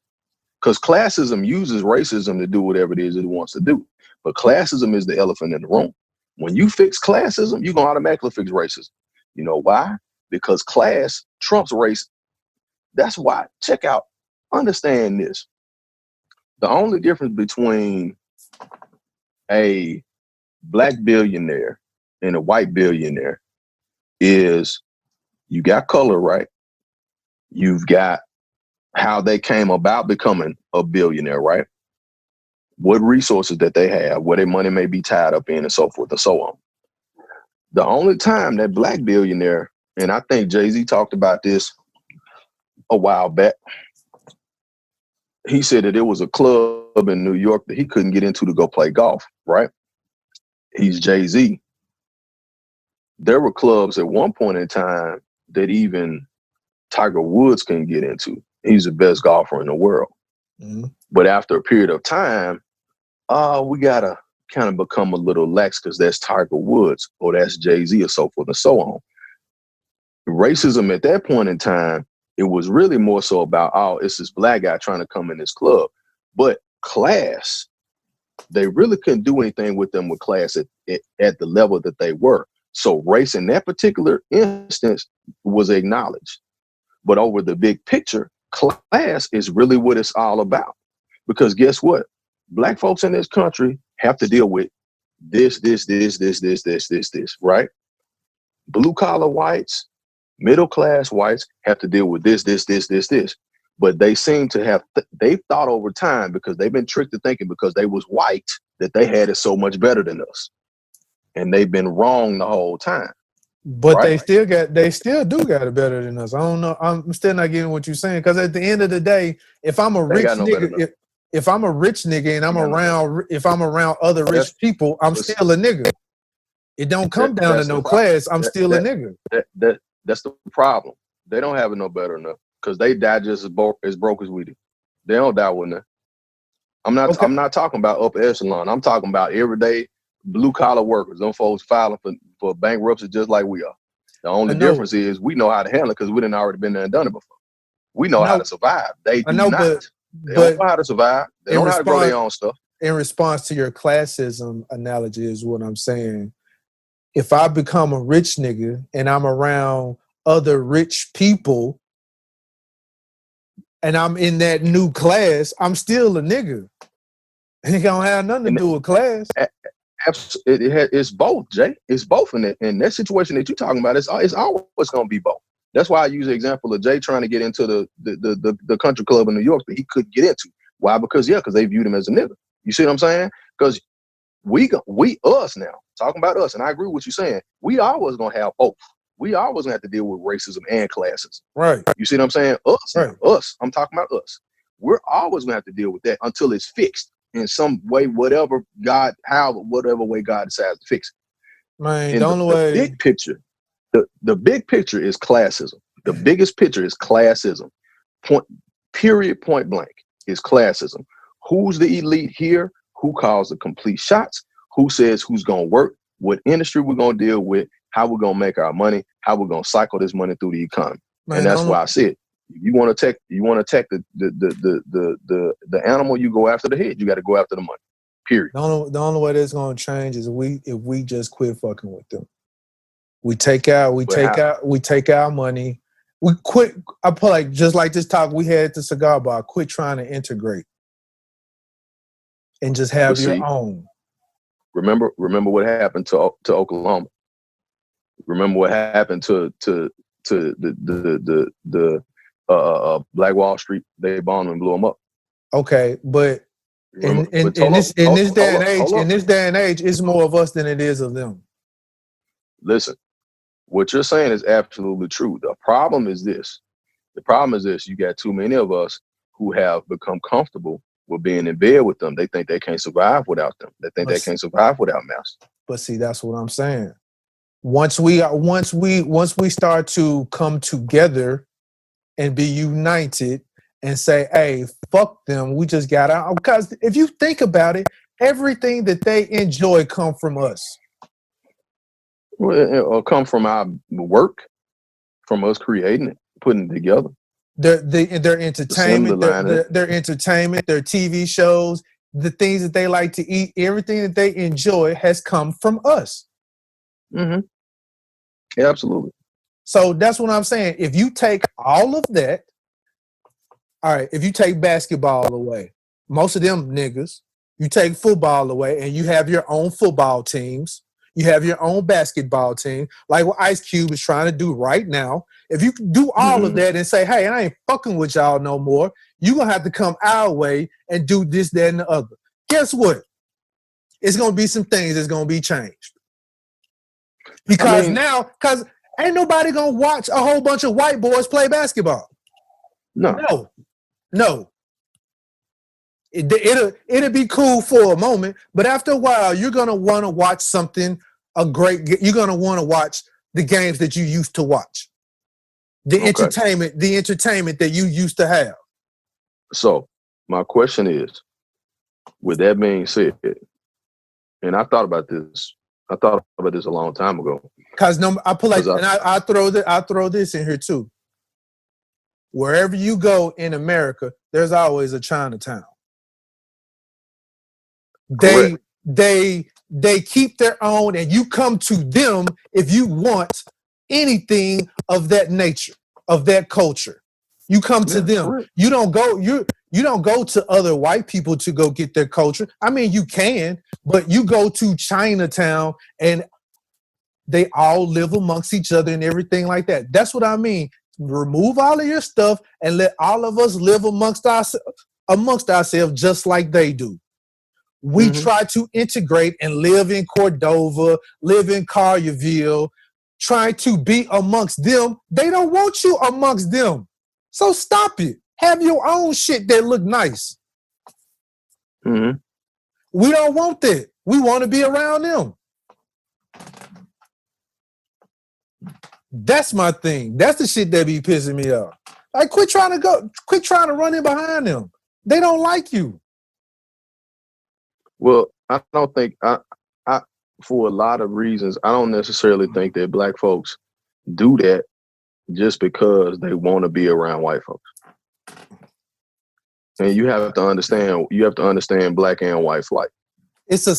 because classism uses racism to do whatever it is it wants to do. But classism is the elephant in the room. When you fix classism, you're gonna automatically fix racism. You know why? Because class trumps race. That's why. Check out. Understand this. The only difference between a black billionaire and a white billionaire is you got color, right? You've got how they came about becoming a billionaire, right? What resources that they have, where their money may be tied up in, and so forth and so on. The only time that black billionaire, and I think Jay-Z talked about this a while back, he said that it was a club in New York that he couldn't get into to go play golf, right? He's Jay-Z. There were clubs at one point in time that even Tiger Woods couldn't get into. He's the best golfer in the world. Mm-hmm. But after a period of time, we gotta kind of become a little lax because that's Tiger Woods or that's Jay-Z or so forth and so on. Racism at that point in time, it was really more so about, oh, it's this black guy trying to come in this club. But class, they really couldn't do anything with them with class at the level that they were. So race in that particular instance was acknowledged. But over the big picture, class is really what it's all about. Because guess what? Black folks in this country have to deal with this, right? Blue collar whites, middle class whites have to deal with this. But they seem to have, they've thought over time, because they've been tricked to thinking because they was white, that they had it so much better than us. And they've been wrong the whole time. But right? they still do got it better than us. I don't know. I'm still not getting what you're saying. Because at the end of the day, if I'm a rich nigga, if I'm a rich nigga and I'm around other rich people, I'm still a nigga. It don't come down to no class. I'm still a nigga. That's the problem. They don't have it no better enough because they die just as broke as we do. They don't die with nothing. I'm not talking about upper echelon. I'm talking about everyday blue collar workers. Them folks filing for bankruptcy just like we are. The only difference is we know how to handle it because we done already been there and done it before. We know how to survive. They do not. They don't know how to survive. They don't know how to grow their own stuff. In response to your classism analogy is what I'm saying. If I become a rich nigga and I'm around other rich people and I'm in that new class, I'm still a nigga. It don't have nothing to do with class. It's both, Jay. It's both in that situation that you're talking about. It's always going to be both. That's why I use the example of Jay trying to get into the country club in New York that he couldn't get into. Why? Because they viewed him as a nigga. You see what I'm saying? Because we us now talking about us, and I agree with what you're saying. We always gonna have both. we always have to deal with racism and classism. Right. You see what I'm saying? Us, right. us. I'm talking about us. We're always gonna have to deal with that until it's fixed in some way, whatever way God decides to fix it. Man, In the big picture, the big picture is classism. The biggest picture is classism. Point blank is classism. Who's the elite here? Who calls the complete shots? Who says who's gonna work? What industry we're gonna deal with? How we're gonna make our money? How we're gonna cycle this money through the economy? Man, and that's why I said, you want to attack the animal, you go after the head. You got to go after the money. Period. The only way that's gonna change is if we just quit fucking with them. We take our money. We quit. I put like just like this talk we had at the cigar bar. Quit trying to integrate and just have your own. Remember what happened to Oklahoma. Remember what happened to the Black Wall Street. They bombed and blew them up. Okay, but in this day and age, it's more of us than it is of them. Listen, what you're saying is absolutely true. The problem is this. You got too many of us who have become comfortable with being in bed with them. They think they can't survive without them. They think they can't survive without master. But see, that's what I'm saying. Once we start to come together and be united and say, hey, fuck them, we just got out. Because if you think about it, everything that they enjoy come from us. Well, it'll come from our work, from us creating it, putting it together. Their entertainment, their entertainment, their TV shows, the things that they like to eat, everything that they enjoy has come from us. Mm-hmm. Yeah, absolutely. So that's what I'm saying. If you take all of that, all right, if you take basketball away, most of them niggas, you take football away and you have your own football teams, you have your own basketball team, like what Ice Cube is trying to do right now. If you do all of that and say, hey, I ain't fucking with y'all no more, you're going to have to come our way and do this, that, and the other. Guess what? It's going to be some things that's going to be changed. Because because ain't nobody going to watch a whole bunch of white boys play basketball. No. It'll be cool for a moment, but after a while, you're going to want to watch something, you're going to want to watch the games that you used to watch. The entertainment that you used to have. So my question is, with that being said, and I thought about this a long time ago. Because I throw this in here too. Wherever you go in America, there's always a Chinatown. They keep their own, and you come to them if you want anything of that nature, of that culture. You come to them. Correct. You don't go to other white people to go get their culture. I mean, you can, but you go to Chinatown and they all live amongst each other and everything like that. That's what I mean. Remove all of your stuff and let all of us live amongst ourselves just like they do. We try to integrate and live in Cordova, live in Collierville, try to be amongst them. They don't want you amongst them. So stop it. Have your own shit that look nice. Mm-hmm. We don't want that. We want to be around them. That's my thing. That's the shit that be pissing me off. Like, quit trying to run in behind them. They don't like you. Well, I don't think I for a lot of reasons, I don't necessarily think that black folks do that just because they want to be around white folks. And you have to understand black and white flight. It's a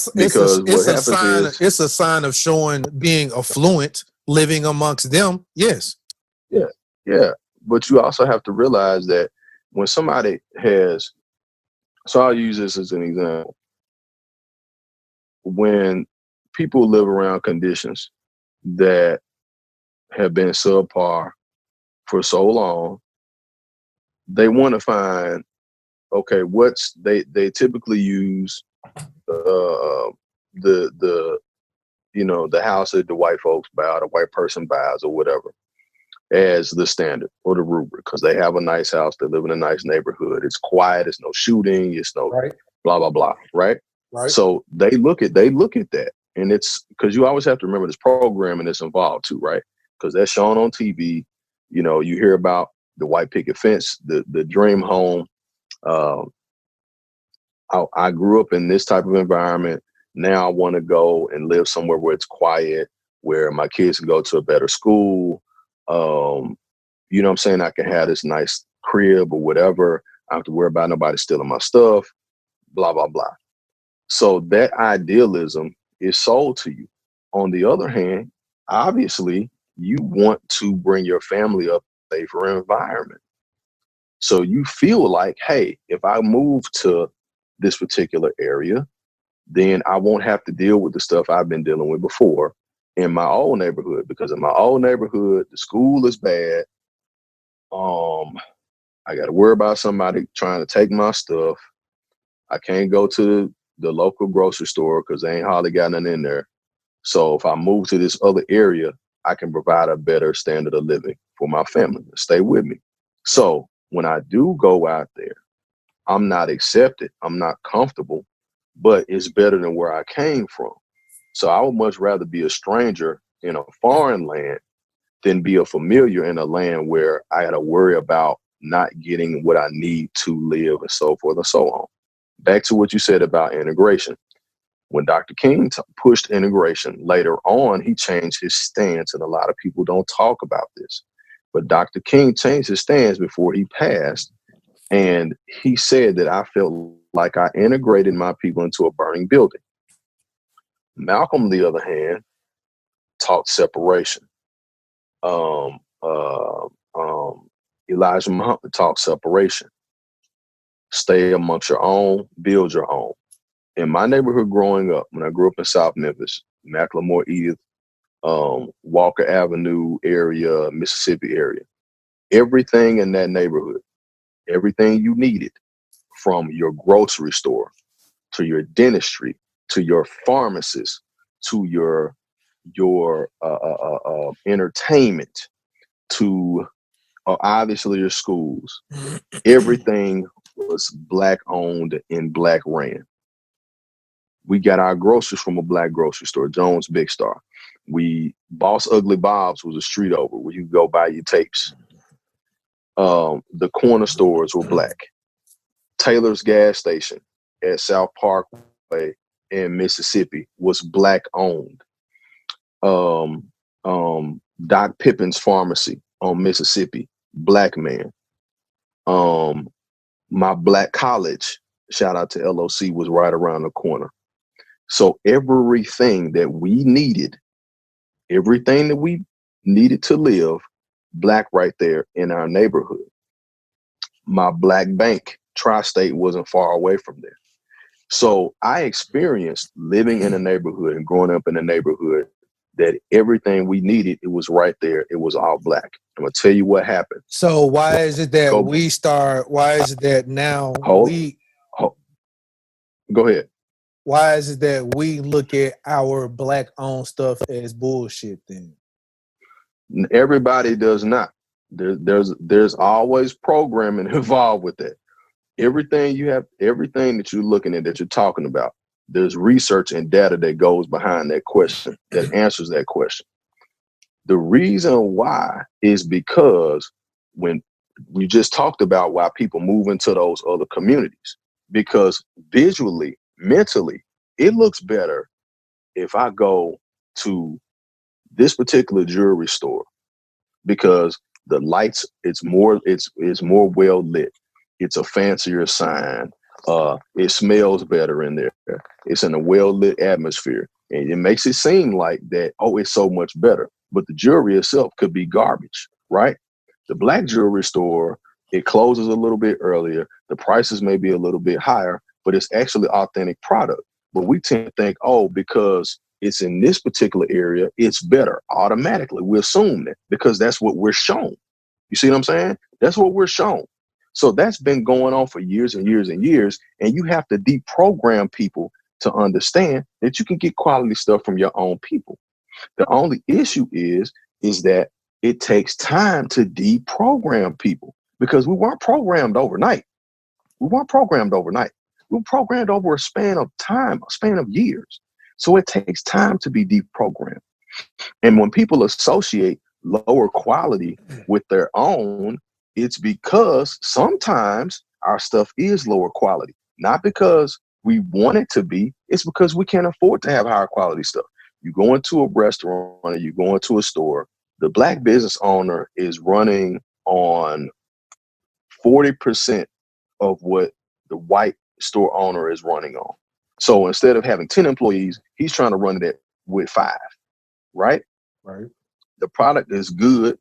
sign of showing being affluent, living amongst them. Yes. Yeah. But you also have to realize that when somebody has, so I'll use this as an example. When people live around conditions that have been subpar for so long, they want to find, okay, they typically use the the house that the white folks buy, or the white person buys, or whatever, as the standard or the rubric, because they have a nice house, they live in a nice neighborhood, it's quiet, it's no shooting, it's no Right. blah blah blah, right? Right. So they look at that, and it's because you always have to remember this programming that's involved too, right? Because that's shown on TV. You hear about the white picket fence, the dream home. Um, I grew up in this type of environment. Now I want to go and live somewhere where it's quiet, where my kids can go to a better school. You know what I'm saying? I can have this nice crib or whatever. I don't have to worry about nobody stealing my stuff, blah, blah, blah. So that idealism is sold to you. On the other hand, obviously, you want to bring your family up a safer environment. So you feel like, hey, if I move to this particular area, then I won't have to deal with the stuff I've been dealing with before in my old neighborhood, because in my old neighborhood, the school is bad. I got to worry about somebody trying to take my stuff. I can't go to the local grocery store because they ain't hardly got nothing in there. So if I move to this other area, I can provide a better standard of living for my family to stay with me. So when I do go out there, I'm not accepted, I'm not comfortable, but it's better than where I came from. So I would much rather be a stranger in a foreign land than be a familiar in a land where I got to worry about not getting what I need to live, and so forth and so on. Back to what you said about integration. When Dr. King pushed integration, later on, he changed his stance, and a lot of people don't talk about this. But Dr. King changed his stance before he passed, and he said that I felt like I integrated my people into a burning building. Malcolm, on the other hand, taught separation. Um, uh, Elijah Muhammad taught separation. Stay amongst your own, build your own. In my neighborhood growing up, when I grew up in South Memphis, Macklemore, Edith, Walker Avenue area, Mississippi area, everything in that neighborhood, everything you needed, from your grocery store to your dentistry to your pharmacist to your entertainment to obviously your schools, everything was black owned and black ran. We got our groceries from a black grocery store, Jones Big Star. Boss Ugly Bob's was a street over where you could go buy your tapes. The corner stores were black. Taylor's gas station at South Parkway in Mississippi was black owned. Doc Pippen's Pharmacy on Mississippi, black man. My black college, shout out to LOC, was right around the corner. So everything that we needed to live, black right there in our neighborhood. My black bank, Tri-State, wasn't far away from there. So I experienced living in a neighborhood and growing up in a neighborhood that everything we needed, it was right there. It was all black. I'm gonna tell you what happened. So why is it that why is it that now go ahead. Why is it that we look at our black owned stuff as bullshit then? Everybody does not. There's always programming involved with that. Everything that you're looking at, that you're talking about, there's research and data that goes behind that question, that answers that question. The reason why is because when we just talked about why people move into those other communities, because visually, mentally, it looks better if I go to this particular jewelry store because the lights, it's more well lit. It's a fancier sign. It smells better in there. It's in a well lit atmosphere. And it makes it seem like that, oh, it's so much better. But the jewelry itself could be garbage, right? The black jewelry store, it closes a little bit earlier. The prices may be a little bit higher, but it's actually authentic product. But we tend to think, oh, because it's in this particular area, it's better. Automatically, we assume that because that's what we're shown. You see what I'm saying? That's what we're shown. So that's been going on for years and years and years. And you have to deprogram people to understand that you can get quality stuff from your own people. The only issue is that it takes time to deprogram people, because we weren't programmed overnight. We weren't programmed overnight. We were programmed over a span of time, a span of years. So it takes time to be deprogrammed. And when people associate lower quality with their own, it's because sometimes our stuff is lower quality, not because we want it to be. It's because we can't afford to have higher quality stuff. You go into a restaurant or you go into a store, the black business owner is running on 40% of what the white store owner is running on. So instead of having 10 employees, he's trying to run it with 5, right? Right. The product is good.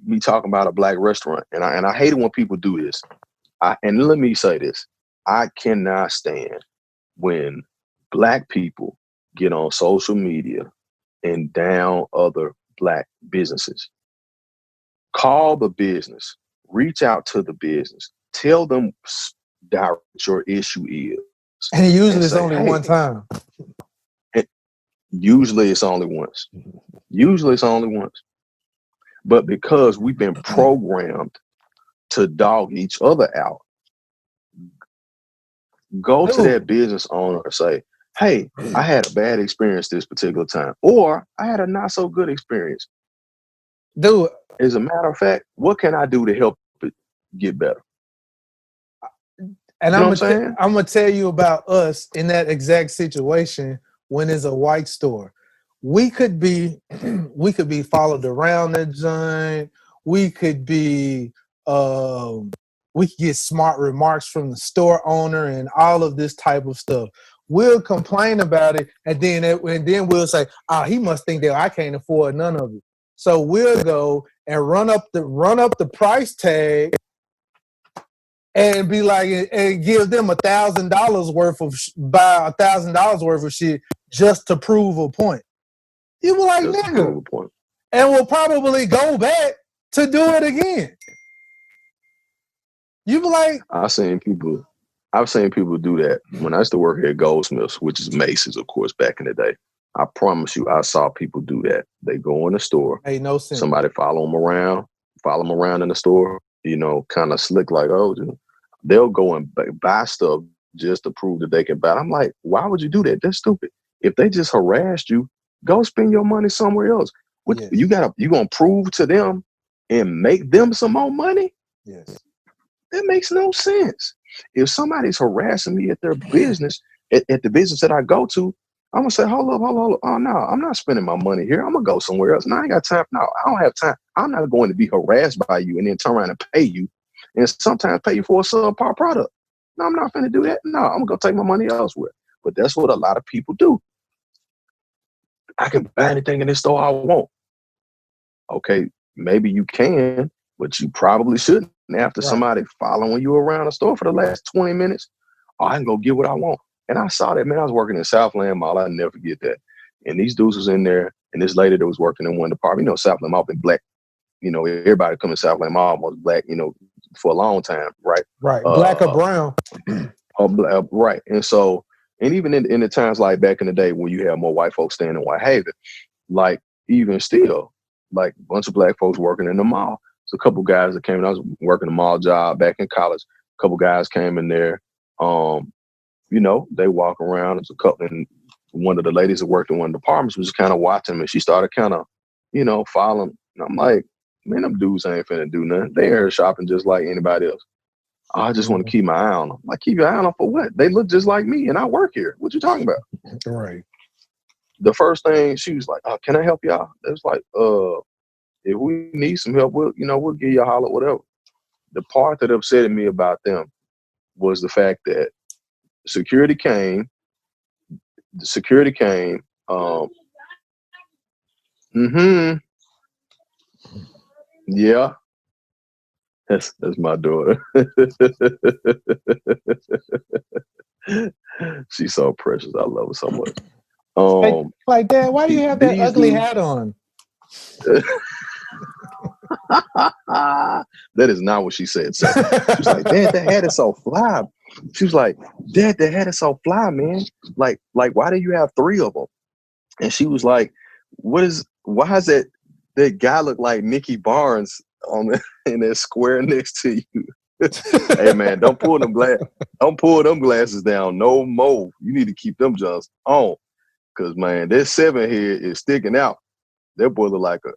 Me talking about a black restaurant, and I hate it when people do this. And let me say this: I cannot stand when black people get on social media and down other black businesses. Call the business, reach out to the business, tell them direct your issue is. And usually it's say, only one time. Usually it's only once. Usually it's only once. But because we've been programmed to dog each other out, go to that business owner and say, hey, I had a bad experience this particular time, or I had a not so good experience. Dude, as a matter of fact, what can I do to help it get better? And you know I'm gonna tell you about us in that exact situation when it's a white store. We could be followed around that joint. We could be we could get smart remarks from the store owner and all of this type of stuff. We'll complain about it, and then we'll say, "Oh, he must think that I can't afford none of it." So we'll go and run up the price tag and be like, and give them $1,000 worth of buy $1,000 worth of shit just to prove a point. You were like, just nigga, and we'll probably go back to do it again. You be like, I've seen people do that when I used to work at Goldsmiths, which is Macy's, of course, back in the day. I promise you, I saw people do that. They go in the store. Hey, no sense. Somebody follow them around in the store, kind of slick, like, oh, they'll go and buy stuff just to prove that they can buy it. I'm like, why would you do that? That's stupid. If they just harassed you, go spend your money somewhere else. Yes. You gonna prove to them and make them some more money? Yes. That makes no sense. If somebody's harassing me at their business, at the business that I go to, I'm gonna say, hold up. Oh no, I'm not spending my money here. I'm gonna go somewhere else. No, I ain't got time. No, I don't have time. I'm not going to be harassed by you and then turn around and pay you, and sometimes pay you for a subpar product. No, I'm not gonna do that. No, I'm gonna go take my money elsewhere. But that's what a lot of people do. I can buy anything in this store I want. Okay, maybe you can, but you probably shouldn't. After somebody following you around the store for the last 20 minutes, I can go get what I want. And I saw that, man. I was working in Southland Mall. I'll never forget that. And these dudes was in there, and this lady that was working in one department, Southland Mall been black. Everybody coming to Southland Mall was black, for a long time, right? Right, black or brown. Right. And so, and even in the times like back in the day when you have more white folks staying in Whitehaven, like even still, like a bunch of black folks working in the mall. So a couple guys that came in, I was working a mall job back in college. A couple guys came in there. They walk around. There's a couple, and one of the ladies that worked in one of the departments was just kind of watching them, and she started kind of, following. And I'm like, man, them dudes ain't finna do nothing. They are shopping just like anybody else. I just want to keep my eye on them. Like, keep your eye on them for what? They look just like me, and I work here. What you talking about? Right. The first thing, she was like, can I help y'all? It was like, if we need some help, we'll give you a holler, whatever. The part that upset me about them was the fact that security came. Yeah. That's my daughter. She's so precious. I love her so much. Like Dad, why do you have that ugly hat on? That is not what she said. So she's like, Dad, that hat is so fly. She was like, Dad, they had it so fly, man. Like, why do you have 3 of them? And she was like, why is that guy look like Nicky Barnes in that square next to you? Hey man, don't pull them glasses down no more. You need to keep them just on. Cause man, that 7 here is sticking out. That boy look like a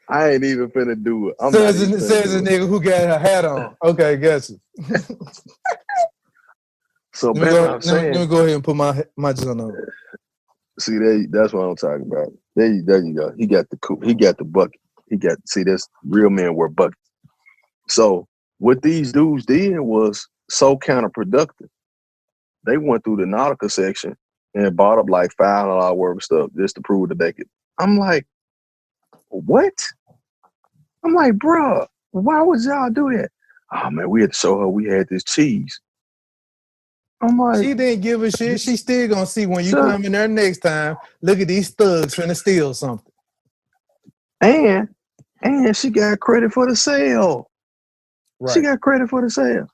I ain't even finna do it. Says a nigga who got a hat on. Okay, guess it. So let me go ahead and put my joint on. See, that's what I'm talking about. There you go. He got the bucket. That's real men wear buckets. So what these dudes did was so counterproductive. They went through the Nautica section and bought up like $500 worth of stuff just to prove that they could. I'm like, what? I'm like, bruh, why would y'all do that? Oh man, we had to show her we had this cheese. I'm like, she didn't give a shit. She still gonna see when you come in there next time. Look at these thugs finna steal something. And she got credit for the sale. Right. She got credit for the sale.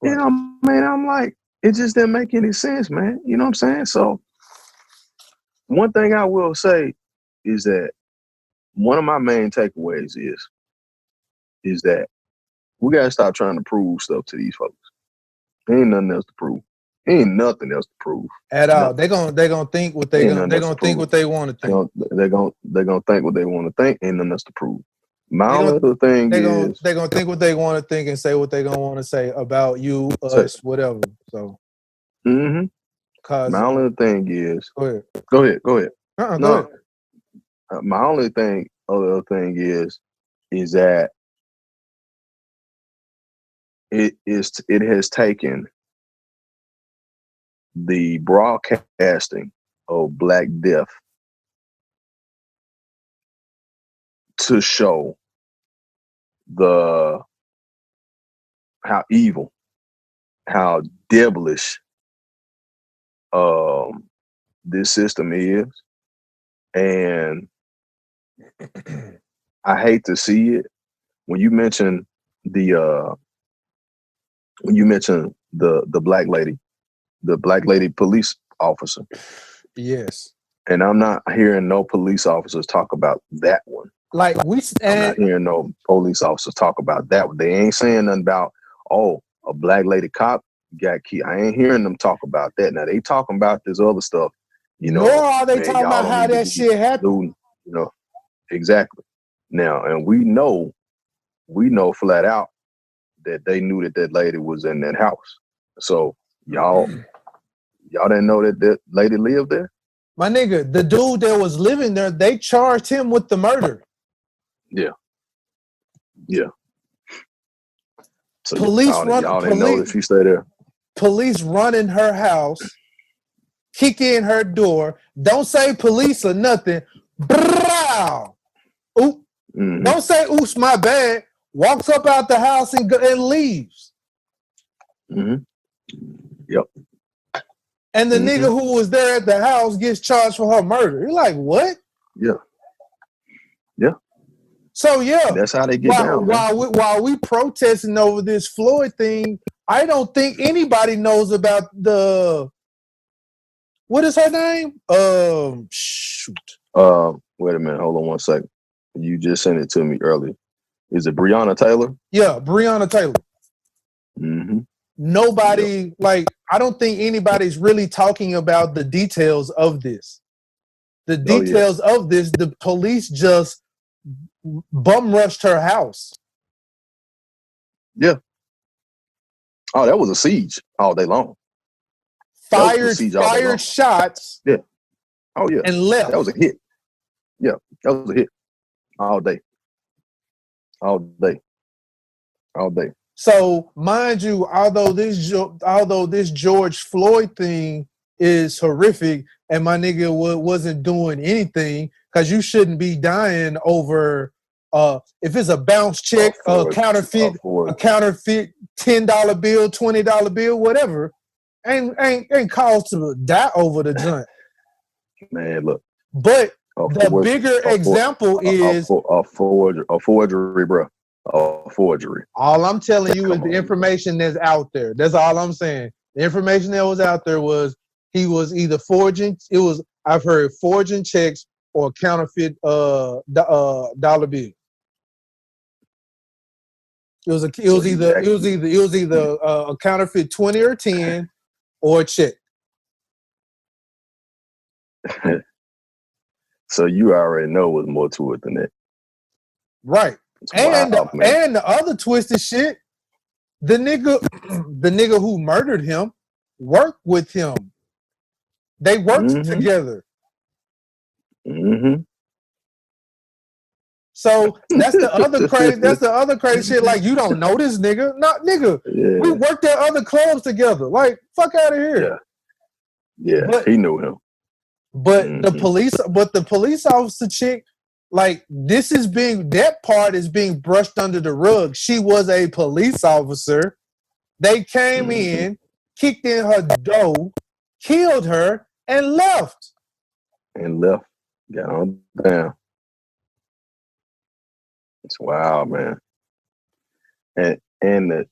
Right. You know, man, I'm like, it just didn't make any sense, man. You know what I'm saying? So one thing I will say is that one of my main takeaways is that we gotta stop trying to prove stuff to these folks. There ain't nothing else to prove. Ain't nothing else to prove at all. They're gonna think what they think what they want to think. They're gonna think what they want to think. Ain't nothing else to prove. My only other thing is they're gonna think what they want to think and say what they're gonna want to say about you, us, whatever. So, my only thing is go ahead. Go ahead. Go ahead. My only other thing is that it has taken the broadcasting of Black Death to show how evil, how devilish this system is, and I hate to see it. When you mention the black lady police officer, yes, and I'm not hearing no police officers talk about that one. Like I'm not hearing no police officers talk about that one. They ain't saying nothing about, oh, a black lady cop got killed. I ain't hearing them talk about that. Now they talking about this other stuff. You know, nor are they talking about how that shit happened. You know, exactly. Now, and we know flat out that they knew that lady was in that house. So y'all didn't know that lady lived there? My nigga, the dude that was living there, they charged him with the murder. Yeah. So y'all didn't know that she stayed there. Police run in her house, kick in her door, don't say police or nothing. Brow. Oop. Don't say oops, my bad. Walks up out the house and leaves. Yep. And the nigga who was there at the house gets charged for her murder. You're like, what? Yeah. So yeah, that's how they get down. While we protesting over this Floyd thing, I don't think anybody knows about what is her name? Shoot. Wait a minute. Hold on 1 second. You just sent it to me earlier. Is it Breonna Taylor? Yeah, Breonna Taylor. Nobody, I don't think anybody's really talking about the details of this. The details of this, the police just bum rushed her house. Yeah. Oh, that was a siege all day long. Fired shots. Yeah. Oh yeah. And left. That was a hit. Yeah, that was a hit. All day. So mind you, although this George Floyd thing is horrific, and my nigga wasn't doing anything, because you shouldn't be dying over if it's a bounce check, a counterfeit $10 bill, $20 bill, whatever, ain't cause to die over the joint. Man, look. But The bigger example is a forgery, bro. A forgery. All I'm telling you is the information that's out there. That's all I'm saying. The information that was out there was he was either forging. I've heard forging checks or counterfeit dollar bill. It was either a counterfeit 20 or 10 or a check. So you already know what's more to it than that. Right. And the other twisted shit, the nigga who murdered him worked with him. They worked together. Mm-hmm. So that's the other crazy. That's the other crazy shit. Like, you don't know this nigga, not nigga. Yeah. We worked at other clubs together. Like, fuck out of here. Yeah, but, he knew him. But the police officer chick, like, that part is being brushed under the rug. She was a police officer. They came in, kicked in her door, killed her, and left. Got on down. It's wild, man. And the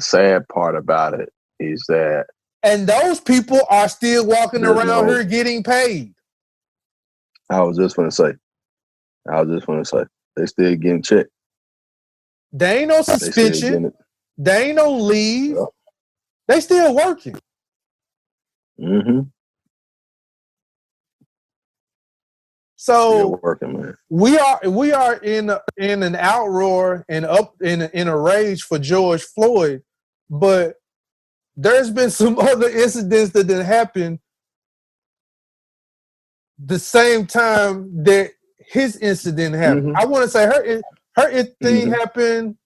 sad part about it is that, and those people are still walking around here getting paid. I was just gonna say, they still getting checked. They ain't no suspension. They ain't no leave. Yep. They still working. Mm-hmm. So still working, man. We are in an outroar and up in a rage for George Floyd, but there's been some other incidents that didn't happen the same time that his incident happened. I want to say her thing happened.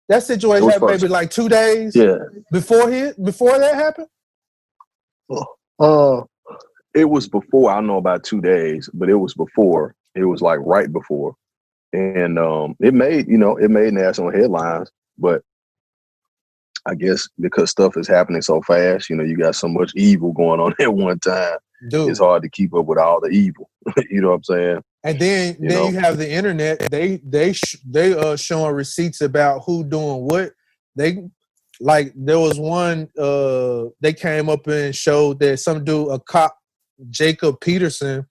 That situation happened maybe like 2 days before that happened. It was before. I don't know about 2 days, but it was before. It was like right before, and it made national headlines. But I guess because stuff is happening so fast, you got so much evil going on at one time. Dude. It's hard to keep up with all the evil. You know what I'm saying? And then you have the internet. They showing receipts about who doing what. There was one they came up and showed that some dude, a cop, Jacob Peterson,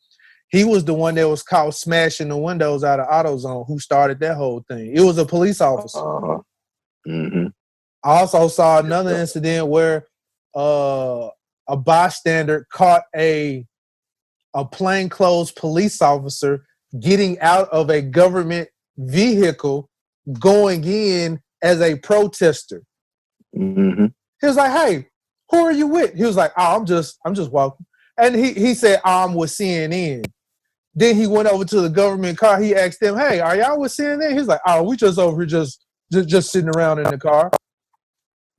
he was the one that was caught smashing the windows out of AutoZone, who started that whole thing. It was a police officer. Mm-hmm. I also saw another incident where a bystander caught a plainclothes police officer getting out of a government vehicle going in as a protester. Mm-hmm. He was like, "Hey, who are you with?" He was like, "Oh, I'm just walking." And he said, "I'm with CNN." Then he went over to the government car. He asked them, "Hey, are y'all with CNN?" He's like, "Oh, we just over here just sitting around in the car."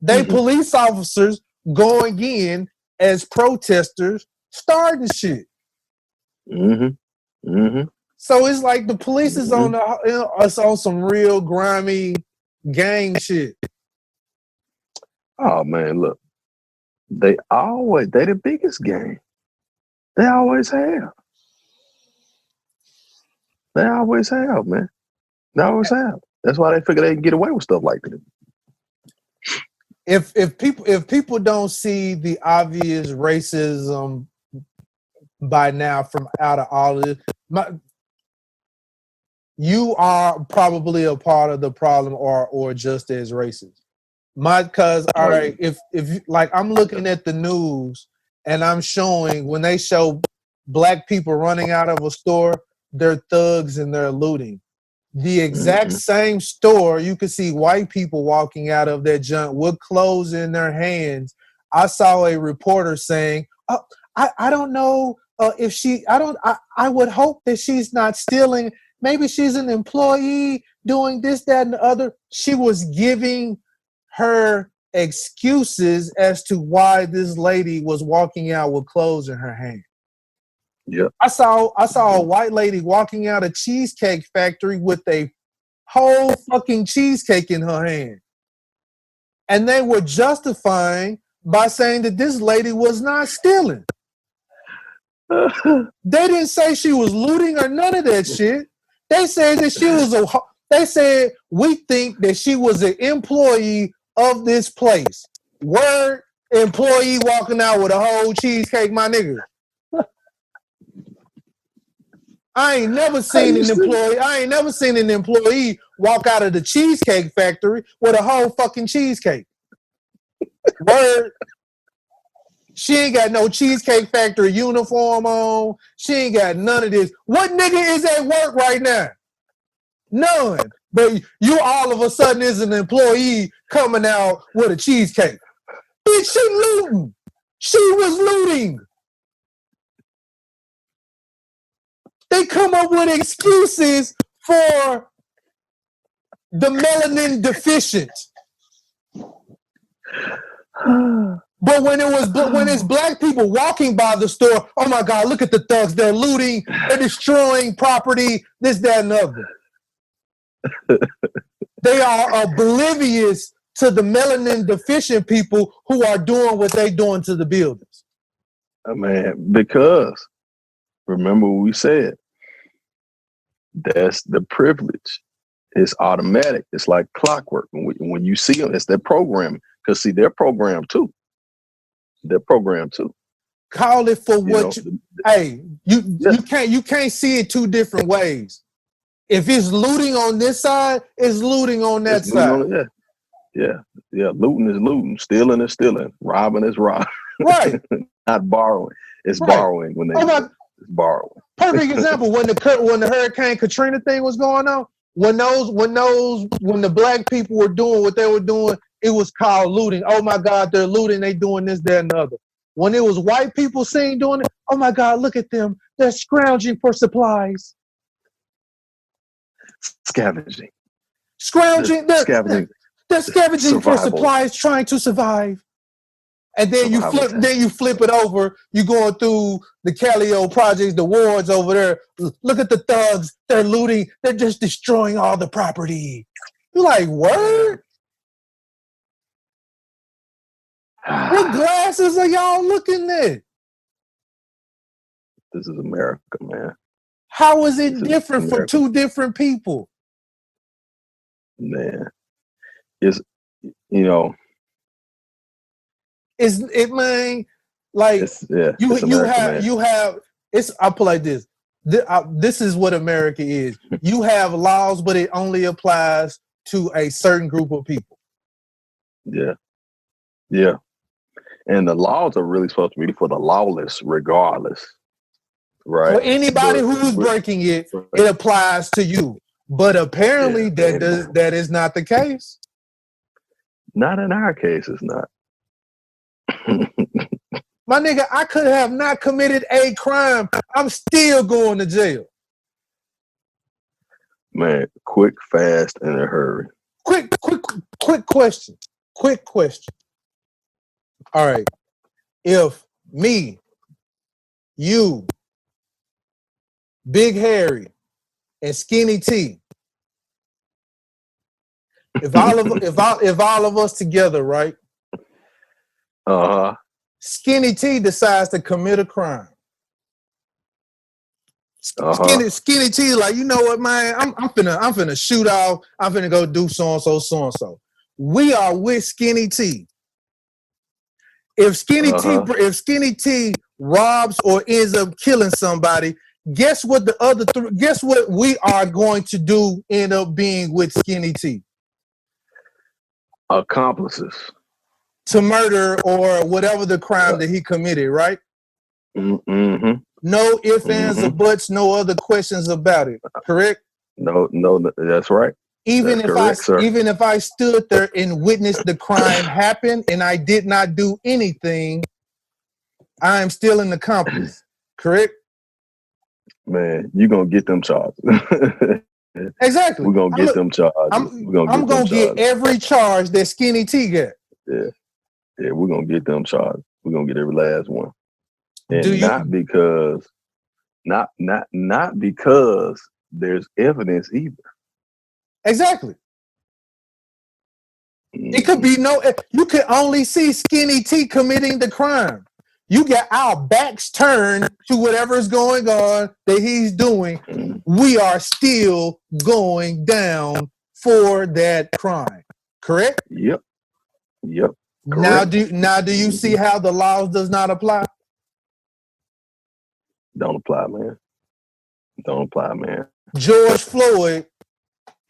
They police officers going in as protesters, starting shit. So it's like the police is on us on some real grimy gang shit. Oh man, look, they the biggest gang. They always have. They always have, man. They always have. That's why they figure they can get away with stuff like that. If people don't see the obvious racism by now from out of all of this, you are probably a part of the problem or just as racist. Because all right, if like I'm looking at the news and I'm showing when they show black people running out of a store, they're thugs and they're looting. The exact same store, you could see white people walking out of that junk with clothes in their hands. I saw a reporter saying, "Oh, I don't know if she. I would hope that she's not stealing. Maybe she's an employee doing this, that, and the other." She was giving her excuses as to why this lady was walking out with clothes in her hand. Yeah, I saw a white lady walking out a cheesecake factory with a whole fucking cheesecake in her hand. And they were justifying by saying that this lady was not stealing. They didn't say she was looting or none of that shit. They said that she was they said we think that she was an employee of this place. Word, employee walking out with a whole cheesecake, my nigga. I ain't never seen an employee walk out of the Cheesecake Factory with a whole fucking cheesecake. Word. She ain't got no Cheesecake Factory uniform on. She ain't got none of this. What nigga is at work right now? None. But you all of a sudden is an employee coming out with a cheesecake. Bitch, she looting. She was looting. They come up with excuses for the melanin deficient. But when it's black people walking by the store, oh my God, look at the thugs. They're looting, they're destroying property, this, that, and other. They are oblivious to the melanin deficient people who are doing what they're doing to the buildings. Man, because remember what we said, that's the privilege. It's automatic. It's like clockwork. When you see them, it's their programming. Because see, they're programmed too. They're programmed too. Call it for what you can't see it two different ways. If it's looting on this side, it's looting on that side. Yeah. Looting is looting. Stealing is stealing. Robbing is robbing. Right. Not borrowing. It's borrowing when it's borrowing. Perfect example. When the Hurricane Katrina thing was going on, when the black people were doing what they were doing, it was called looting. Oh my God, they're looting. They doing this, that, and the other. When it was white people seen doing it, oh my God, look at them. They're scrounging for supplies. Scavenging. They're scavenging for supplies, trying to survive. And then you flip it over. You going through the Callio projects, the wards over there. Look at the thugs. They're looting. They're just destroying all the property. You're like, word? What glasses are y'all looking at? This is America, man. How is it different for two different people? Man, it's, you know. I'll put it like this. This is what America is. You have laws, but it only applies to a certain group of people. Yeah. And the laws are really supposed to be for the lawless, regardless. Right. For anybody who's breaking it, it applies to you. But apparently that is not the case. Not in our case, it's not. My nigga, I could have not committed a crime. I'm still going to jail. Man, quick, fast, in a hurry. Quick question. Quick question. All right. If me, you, Big Harry, and Skinny T, if all of us together, right? Skinny T decides to commit a crime. Skinny T, like, you know what, man? I'm finna shoot off. I'm finna go do so and so. We are with Skinny T. If Skinny T robs or ends up killing somebody, guess what we are going to do end up being with Skinny T? Accomplices. To murder or whatever the crime that he committed, right? Mm-hmm. No ifs, ands, or buts, no other questions about it, correct? No, that's right. Even if I stood there and witnessed the crime happen and I did not do anything, I am still an accomplice, correct? Man, you're going to get them charges. Exactly. We're going to get them charges. I'm going to get every charge that Skinny T got. Yeah, we're going to get them charges. We're going to get every last one. And not because there's evidence either. Exactly. It could be you can only see Skinny T committing the crime. You got our backs turned to whatever is going on that he's doing. We are still going down for that crime. Correct? Yep. Now Correct. do you see how the laws does not apply? Don't apply, man. Don't apply, man. George Floyd,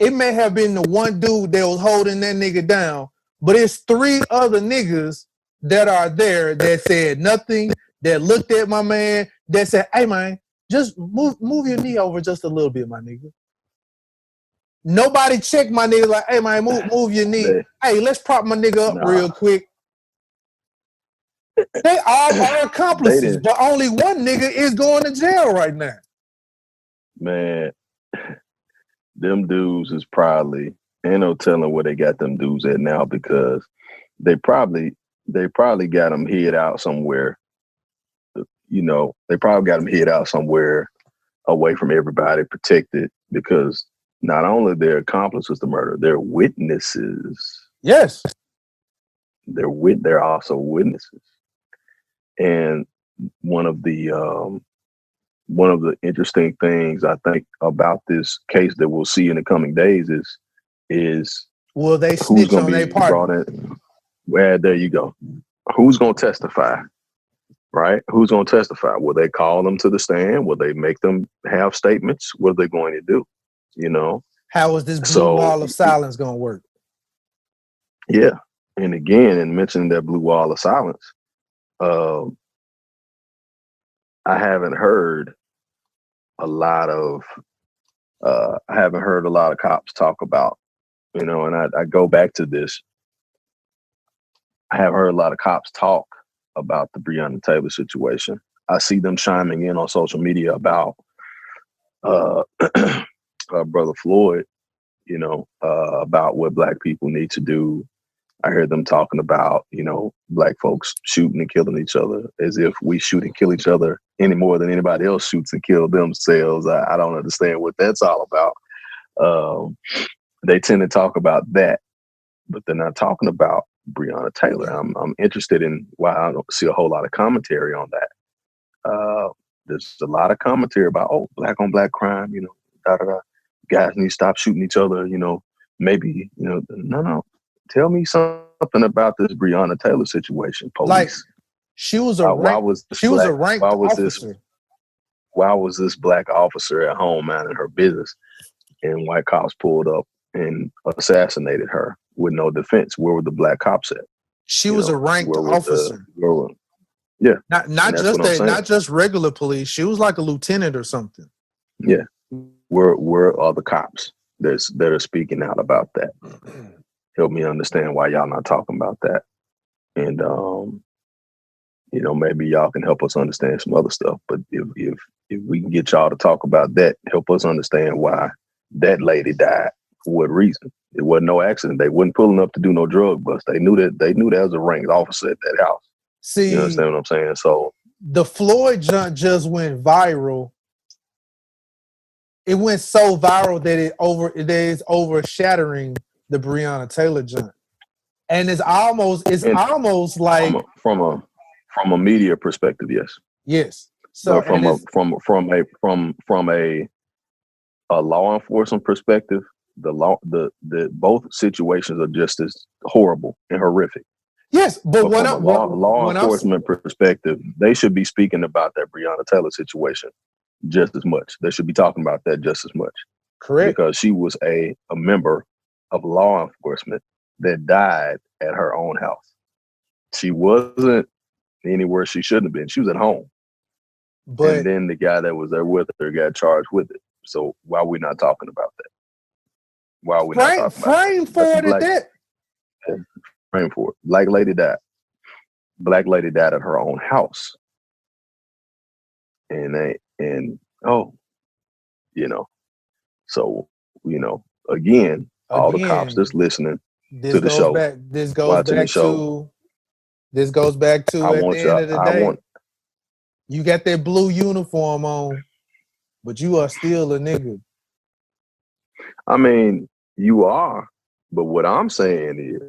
it may have been the one dude that was holding that nigga down, but it's 3 other niggas that are there that said nothing, that looked at my man, that said, hey man, just move your knee over just a little bit, my nigga. Nobody checked my nigga like, hey man, move your knee. Hey, let's prop my nigga up real quick. They all are accomplices, but only one nigga is going to jail right now. Man, them dudes is probably, ain't no telling where they got them dudes at now, because they probably got them hid out somewhere. You know, they probably got them hid out somewhere away from everybody, protected, because not only they're accomplices to murder, they're witnesses. Yes. They're also witnesses. And one of the interesting things I think about this case that we'll see in the coming days is will they snitch on their partner? Well, there you go. Who's going to testify? Right? Who's going to testify? Will they call them to the stand? Will they make them have statements? What are they going to do? You know? How is this blue wall of silence going to work? Yeah. And again, in mentioning that blue wall of silence, I haven't heard a lot of cops talk about, you know, and I go back to this. I haven't heard a lot of cops talk about the Breonna Taylor situation. I see them chiming in on social media about Brother Floyd, you know, about what Black people need to do. I heard them talking about, you know, Black folks shooting and killing each other, as if we shoot and kill each other any more than anybody else shoots and kills themselves. I don't understand what that's all about. They tend to talk about that, but they're not talking about Breonna Taylor. I'm interested in why I don't see a whole lot of commentary on that. There's a lot of commentary about, Black on Black crime, you know, guys need to stop shooting each other, you know, maybe, you know, no. Tell me something about this Breonna Taylor situation, police. Like, she was a ranked officer. Why was this Black officer at home minding her business, and white cops pulled up and assassinated her with no defense? Where were the Black cops at? She was a ranked officer. Yeah. Not just regular police. She was like a lieutenant or something. Yeah. Where are the cops that are speaking out about that? Help me understand why y'all not talking about that. And you know, maybe y'all can help us understand some other stuff. But if we can get y'all to talk about that, help us understand why that lady died, for what reason. It wasn't no accident. They wasn't pulling up to do no drug bust. They knew that was a ranked officer at that house. See, you understand what I'm saying? So the Floyd junk just went viral. It went so viral that it is overshadowing the Breonna Taylor junk. And it's almost like from a media perspective, yes. Yes. So from a law enforcement perspective, the both situations are just as horrible and horrific. Yes, but from a law enforcement perspective, they should be speaking about that Breonna Taylor situation just as much. They should be talking about that just as much. Correct. Because she was a member of law enforcement that died at her own house. She wasn't anywhere she shouldn't have been. She was at home. And then the guy that was there with her got charged with it. So why are we not talking about that? Why are we not talking about frame for it? Frame for it. Black lady died. Black lady died at her own house. And you know, so, you know, again, all the cops that's listening to the show, this goes back to at the end of the day, you got that blue uniform on, but you are still a nigga. I mean, you are, but what I'm saying is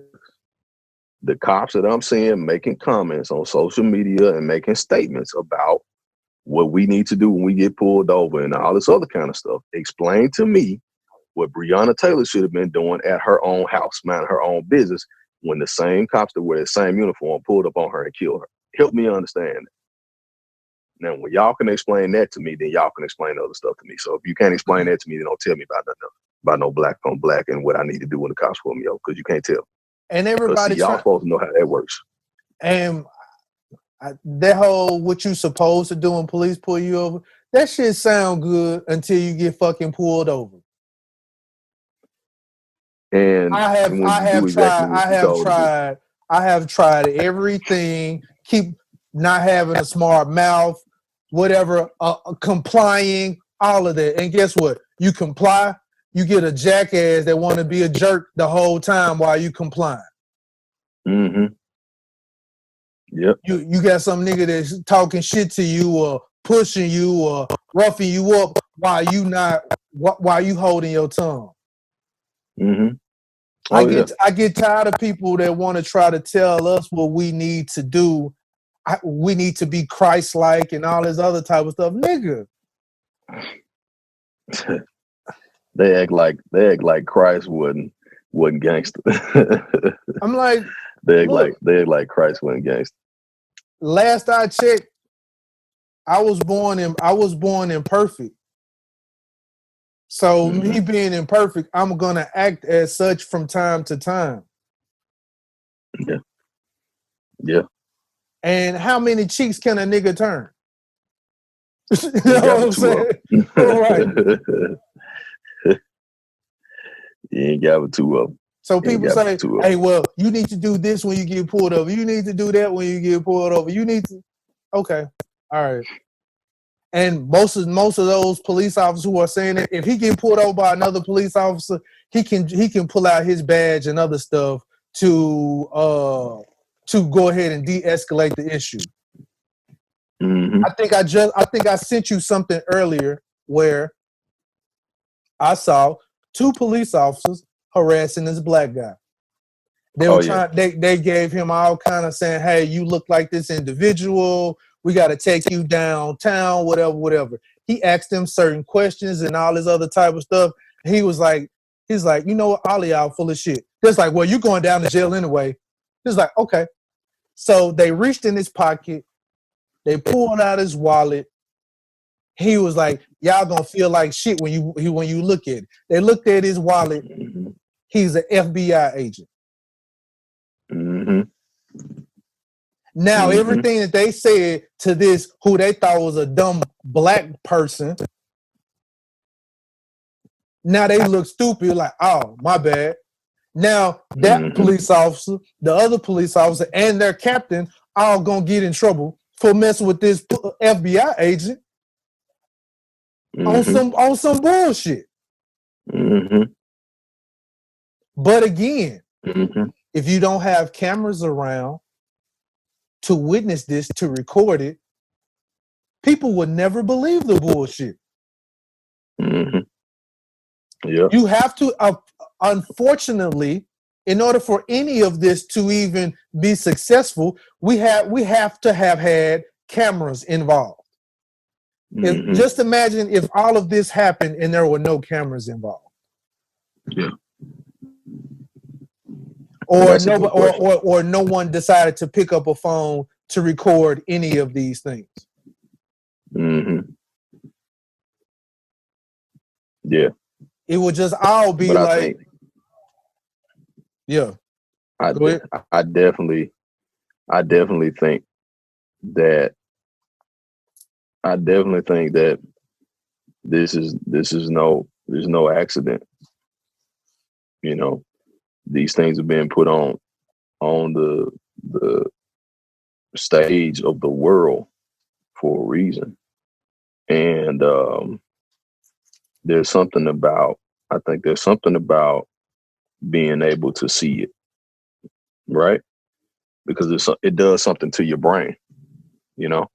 the cops that I'm seeing making comments on social media and making statements about what we need to do when we get pulled over and all this other kind of stuff. Explain to me what Breonna Taylor should have been doing at her own house, minding her own business, when the same cops that wear the same uniform pulled up on her and killed her. Help me understand that. Now, when y'all can explain that to me, then y'all can explain other stuff to me. So if you can't explain that to me, then don't tell me about nothing else, about no black on black and what I need to do when the cops pull me over, because you can't tell. And everybody, y'all supposed to know how that works. And that whole what you supposed to do when police pull you over, that shit sound good until you get fucking pulled over. And I have tried everything. Keep not having a smart mouth, whatever, complying, all of that. And guess what? You comply, you get a jackass that want to be a jerk the whole time while you complying. Mm-hmm. Yep. You got some nigga that's talking shit to you or pushing you or roughing you up while you holding your tongue. Mm-hmm. I get tired of people that want to try to tell us what we need to do. We need to be Christ-like and all this other type of stuff, nigga. They act like Christ wasn't gangster. I'm like, they act like Christ wasn't gangster. Last I checked, I was born imperfect. So me being imperfect, I'm gonna act as such from time to time. Yeah. Yeah. And how many cheeks can a nigga turn? You know what I'm saying? All right. You ain't got but two of them. So people say, hey, well, you need to do this when you get pulled over. You need to do that when you get pulled over. You need to. Okay. All right. And most of those police officers who are saying that if he get pulled over by another police officer, he can pull out his badge and other stuff to go ahead and de-escalate the issue. Mm-hmm. I think I sent you something earlier where I saw 2 police officers harassing this black guy. They were they gave him all kind of saying, hey, you look like this individual. We got to take you downtown, whatever. He asked them certain questions and all this other type of stuff. He's like, you know what, all y'all full of shit. Just like, well, you're going down to jail anyway. He's like, okay. So they reached in his pocket. They pulled out his wallet. He was like, y'all gonna feel like shit when you look at it. They looked at his wallet. He's an FBI agent. Mm-hmm. Now, everything that they said to this, who they thought was a dumb black person, now they look stupid, like, oh, my bad. Now, that police officer, the other police officer, and their captain all gonna get in trouble for messing with this FBI agent on some bullshit. But again, if you don't have cameras around to witness this, to record it, people would never believe the bullshit. Yeah. You have to, unfortunately, in order for any of this to even be successful, we have to have had cameras involved. Just imagine if all of this happened and there were no cameras involved. Yeah. Or no one decided to pick up a phone to record any of these things. Yeah. It would just all be like, yeah. I definitely think that there's no accident. You know, these things are being put on the stage of the world for a reason. And there's something about being able to see it, right? Because it does something to your brain, you know.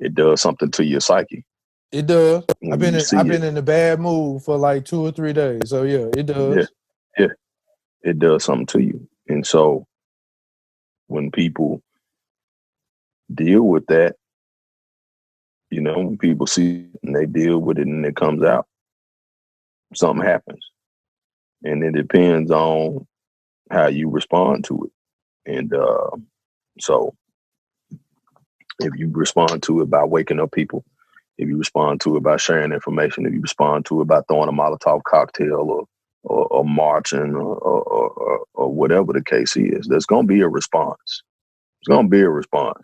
It does something to your psyche. It does. I've been in a bad mood for like 2 or 3 days. So yeah, it does. Yeah. It does something to you. And so when people deal with that, you know, when people see it and they deal with it and it comes out, something happens. And it depends on how you respond to it. And so if you respond to it by waking up people, if you respond to it by sharing information, if you respond to it by throwing a Molotov cocktail or marching or whatever the case is, there's going to be a response. It's going to be a response,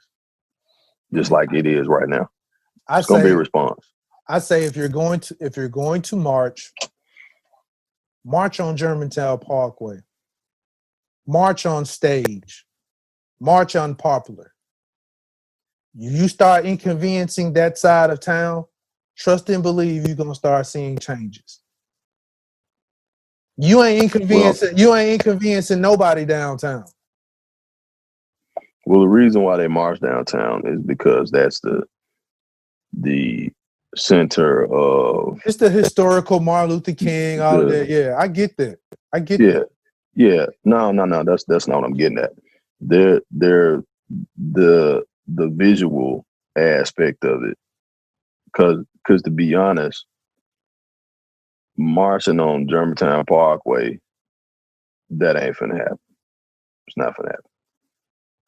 just like it is right now. It's going to be a response. I say if you're going to march on Germantown Parkway, march on stage, march unpopular. You start inconveniencing that side of town, trust and believe you're gonna start seeing changes. You ain't inconveniencing nobody downtown. Well, the reason why they march downtown is because that's the center of, it's the historical Martin Luther King, all of that. Yeah, I get that. That. Yeah. No. That's not what I'm getting at. They're the visual aspect of it. Cause to be honest, marching on Germantown Parkway, that ain't finna happen. It's not finna happen.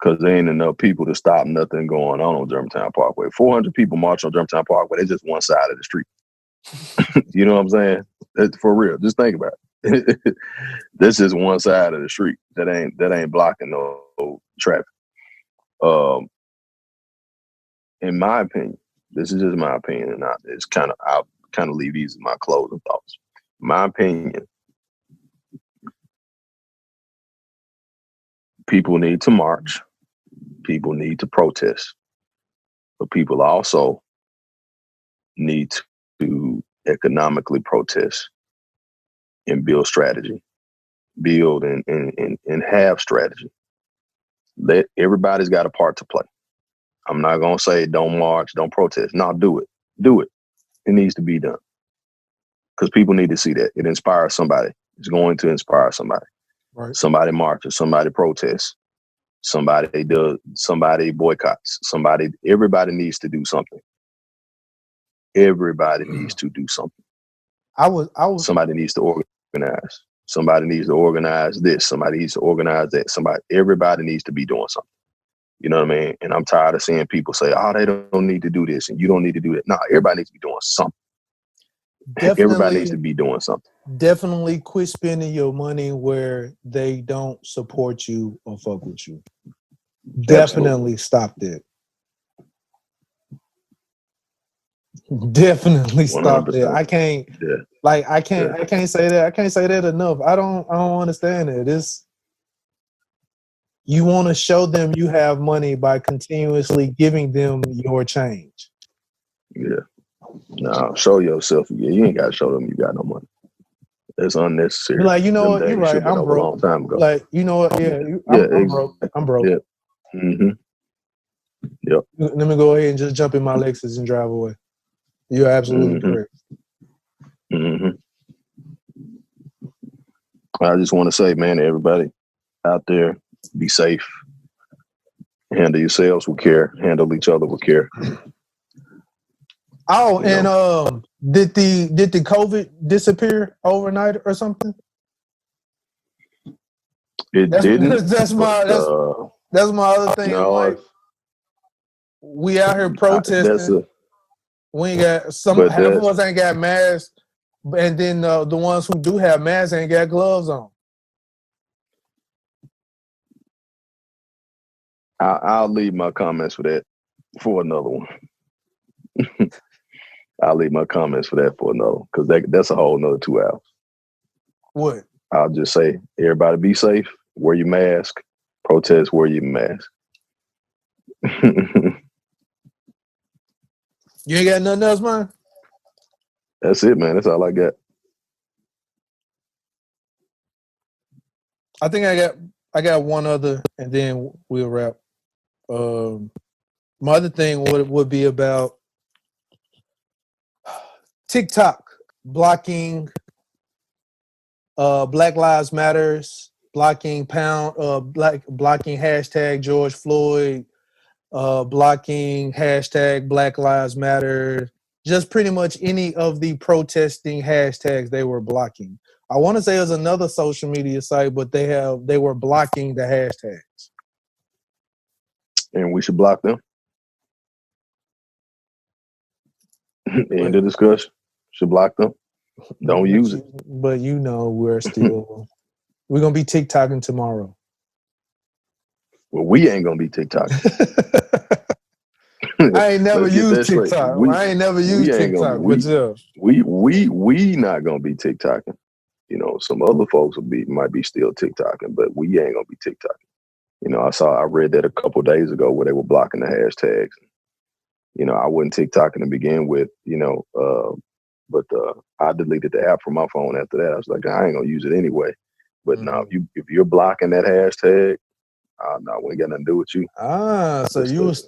Cause there ain't enough people to stop nothing going on Germantown Parkway. 400 people march on Germantown Parkway. It's just one side of the street. You know what I'm saying? It's for real. Just think about it. This is one side of the street that ain't blocking no traffic. In my opinion, this is just my opinion, and I'll kind of leave these as my closing thoughts. My opinion, people need to march, people need to protest, but people also need to economically protest and build strategy, build and have strategy. Everybody's got a part to play. I'm not gonna say don't march, don't protest. No, do it. Do it. It needs to be done. Because people need to see that. It inspires somebody. It's going to inspire somebody. Right. Somebody marches, somebody protests, somebody boycotts, everybody needs to do something. Everybody needs to do something. Somebody needs to organize. Somebody needs to organize this. Somebody needs to organize that. Everybody needs to be doing something. You know what I mean? And I'm tired of seeing people say, oh, they don't need to do this and you don't need to do that. No, everybody needs to be doing something. Everybody needs to be doing something. Definitely quit spending your money where they don't support you or fuck with you. Definitely stop that. Definitely stop 100%. that. I can't say that. I can't say that enough. I don't understand it. You want to show them you have money by continuously giving them your change. Yeah. No, show yourself. You ain't got to show them you got no money. It's unnecessary. Like, you know what? You're right. I'm broke. A long time ago. Like, you know what? Yeah. I'm broke. I'm broke. Yeah. Mm-hmm. Yep. Let me go ahead and just jump in my Lexus and drive away. You're absolutely correct. Mm-hmm. I just want to say, man, to everybody out there, be safe. Handle yourselves with care. Handle each other with care. Oh, and did the COVID disappear overnight or something? That's my other thing. No, like, we out here protesting. We ain't got half of us ain't got masks, and then the ones who do have masks ain't got gloves on. I'll leave my comments for that for another one. I'll leave my comments for that for another one, because that's a whole nother 2 hours. What? I'll just say, everybody be safe, wear your mask, protest, wear your mask. You ain't got nothing else, man? That's it, man. That's all I got. I think I got one other, and then we'll wrap. My other thing would be about TikTok blocking Black Lives Matters blocking blocking hashtag George Floyd, blocking hashtag Black Lives Matter, just pretty much any of the protesting hashtags they were blocking. I want to say it was another social media site, but they were blocking the hashtags. And we should block them. End of discussion. Should block them. Don't use it. But we're gonna be TikToking tomorrow. Well, we ain't gonna be TikToking. I ain't never used TikTok. I ain't never used TikTok. We not gonna be TikToking. You know, some other folks might be still TikToking, but we ain't gonna be TikToking. You know, I read that a couple of days ago where they were blocking the hashtags. You know, I wasn't TikToking to begin with. You know, but I deleted the app from my phone after that. I was like, I ain't gonna use it anyway. But now, if you're blocking that hashtag, no, we ain't got nothing to do with you. So you was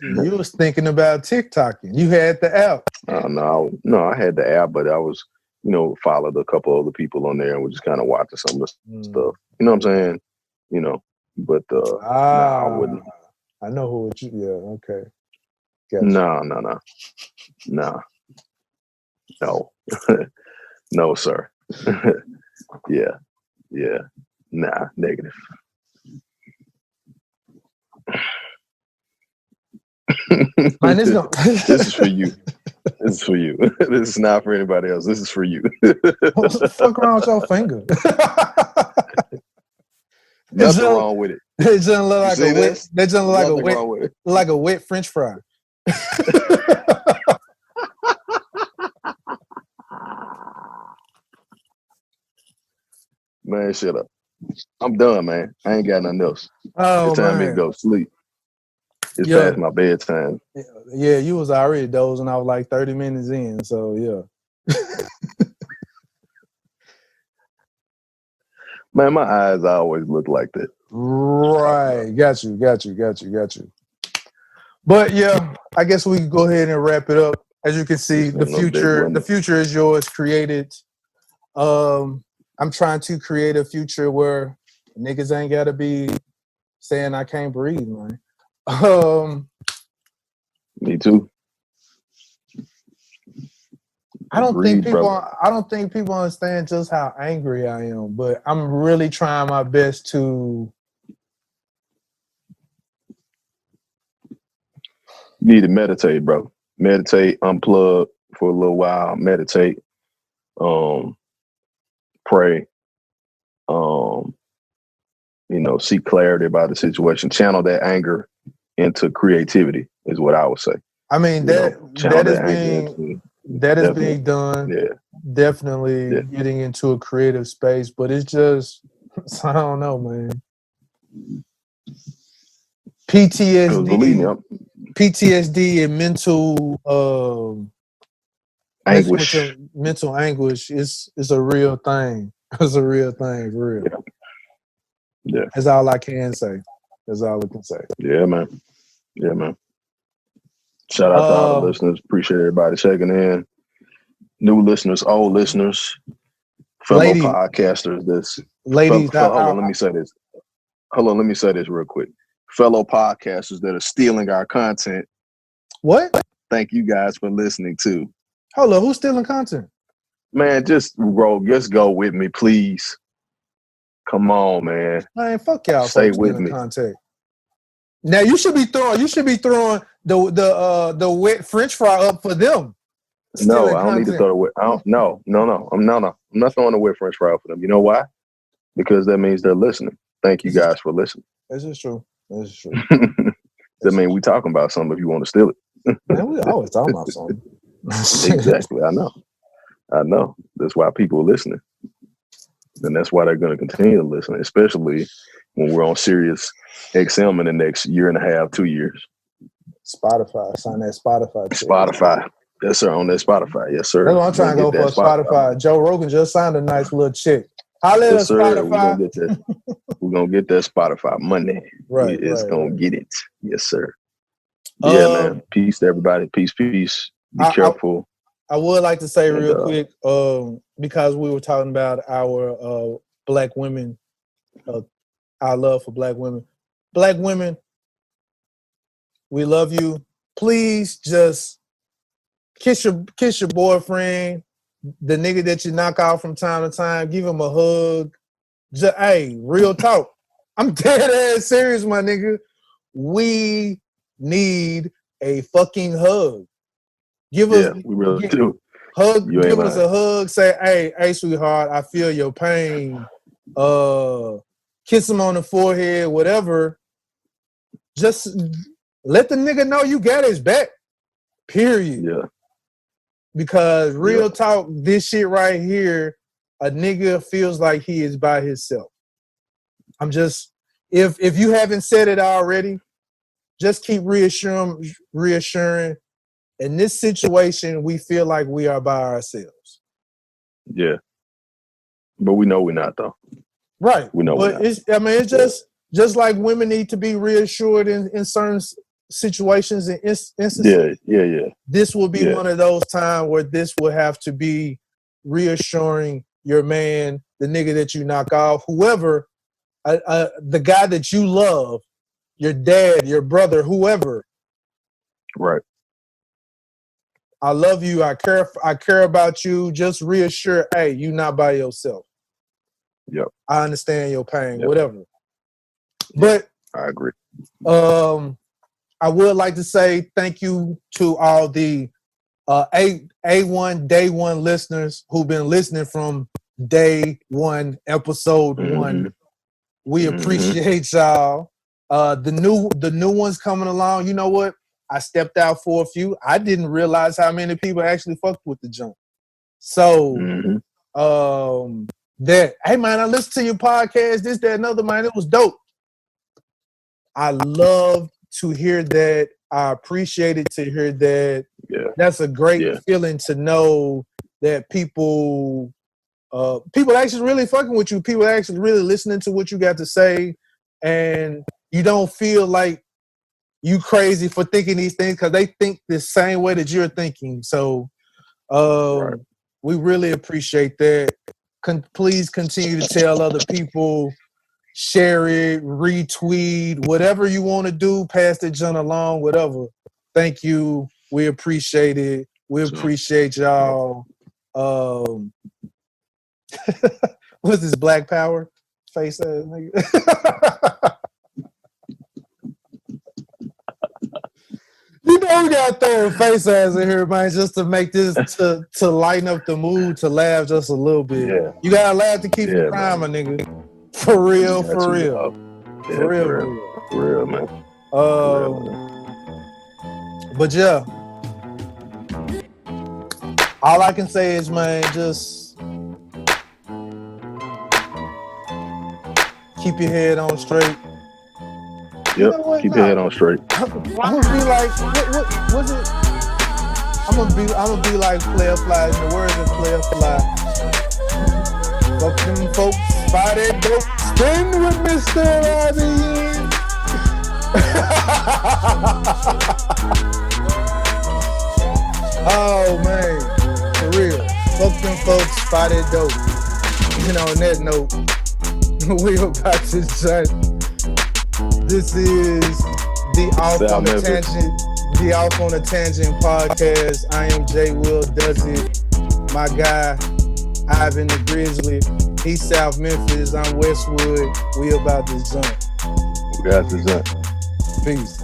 thinking about TikToking. You had the app. No, I had the app, but I was, you know, followed a couple other people on there and was just kind of watching some of the stuff. You know what I'm saying? You know, but I wouldn't. I know who it. Yeah, okay. Gotcha. No, no, sir. yeah, nah, negative. Man, this is for you. This is for you. This is not for anybody else. This is for you. Fuck around with your finger. Nothing wrong with it. It doesn't look like a wet. That doesn't look like a wet French fry. Man, shut up. I'm done, man. I ain't got nothing else. Oh, it's time man. to go sleep. It's past my bedtime. Yeah, you was already dozing. I was like 30 minutes in, so yeah. Man, my eyes always look like that. Right. Got you. But yeah, I guess we can go ahead and wrap it up. As you can see, the future is yours. Created. I'm trying to create a future where niggas ain't gotta be saying I can't breathe, man. Me too. I don't think people understand just how angry I am, but I'm really trying my best to. You need to meditate, bro. Meditate, unplug for a little while, meditate, pray, you know, seek clarity about the situation, channel that anger into creativity is what I would say. I mean, that is being done. Yeah. Definitely getting into a creative space, but it's just, I don't know, man. PTSD and mental anguish. Mental anguish is a real thing. It's a real thing, for real. Yeah. That's all I can say. That's all I can say. Yeah, man. Shout out to all the listeners. Appreciate everybody checking in. New listeners, old listeners, fellow podcasters. Hold on, let me say this. Let me say this real quick. Fellow podcasters that are stealing our content. What? Thank you guys for listening too. Hold on, who's stealing content? Man, just go with me, please. Come on, man. Man, fuck y'all. Stay with me. Content. Now you should be throwing the wet French fry up for them. No, I don't need to throw the wet. No. I'm not throwing the wet French fry up for them. You know why? Because that means they're listening. Thank you guys for listening. This is true. That means we talking about something if you want to steal it. Man, we always talking about something. Exactly. I know. That's why people are listening. And that's why they're going to continue to listen, especially when we're on Sirius XM in the next year and a half, 2 years. Spotify. Sign that Spotify. Spotify. Yes, sir. On that Spotify. Yes, sir. That's what I'm trying to go for. Spotify. Joe Rogan just signed a nice little chick. Holla at Spotify. We're going to get that Spotify money. Right. It's going to get it. Yes, sir. Yeah, man. Peace to everybody. Peace. Be careful. I would like to say real quick, because we were talking about our black women our love for black women. Black women, we love you. Please just kiss your boyfriend, the nigga that you knock out from time to time. Give him a hug. Hey, real talk. I'm dead ass serious, my nigga. We need a fucking hug. Give us, we really do. Hug, give us a hug. Say, hey, sweetheart, I feel your pain. Kiss him on the forehead, whatever. Just let the nigga know you got his back. Period. Yeah. Because real talk, this shit right here, a nigga feels like he is by himself. I'm just, if you haven't said it already, just keep reassuring. In this situation, we feel like we are by ourselves. Yeah. But we know we're not, though. Right. We know but it's just like women need to be reassured in certain situations and instances. Yeah. This will be one of those times where this will have to be reassuring your man, the nigga that you knock off, whoever, the guy that you love, your dad, your brother, whoever. Right. I love you. I care about you. Just reassure, hey, you not by yourself. Yep. I understand your pain, whatever. But I agree. I would like to say thank you to all the A1 day one listeners who've been listening from day one, episode one. We appreciate y'all. The new ones coming along. You know what? I stepped out for a few. I didn't realize how many people actually fucked with the junk. So, hey man, I listened to your podcast, this, that, another, man. It was dope. I love to hear that. I appreciate it to hear that. Yeah. That's a great feeling to know that people actually really fucking with you. People actually really listening to what you got to say, and you don't feel like you crazy for thinking these things because they think the same way that you're thinking. So we really appreciate that. Please continue to tell other people, share it, retweet, whatever you want to do, pass the junk along, whatever. Thank you. We appreciate it. We appreciate y'all. What's this, Black Power? Face ass nigga. You know we gotta throw face ass in here, man, just to make this to lighten up the mood, to laugh just a little bit. Yeah. You gotta laugh to keep from crying, my nigga. For real, for real. For real, man. But yeah. All I can say is, man, just keep your head on straight. Yep, keep your head on straight. I'm gonna be like, what was it? I'm gonna be like Player Fly, in the words of Player Fly. Fuck them folks, buy that dope, spin with Mr. Rabbit. Oh man, for real. Fuck them folks, buy that dope. You know, on that note, we about to judge. This is the Off on the Tangent podcast. I am JWILLDOES. My guy, Ivan the Grizzly. He's South Memphis. I'm Westwood. We about to jump. We got to jump. Peace.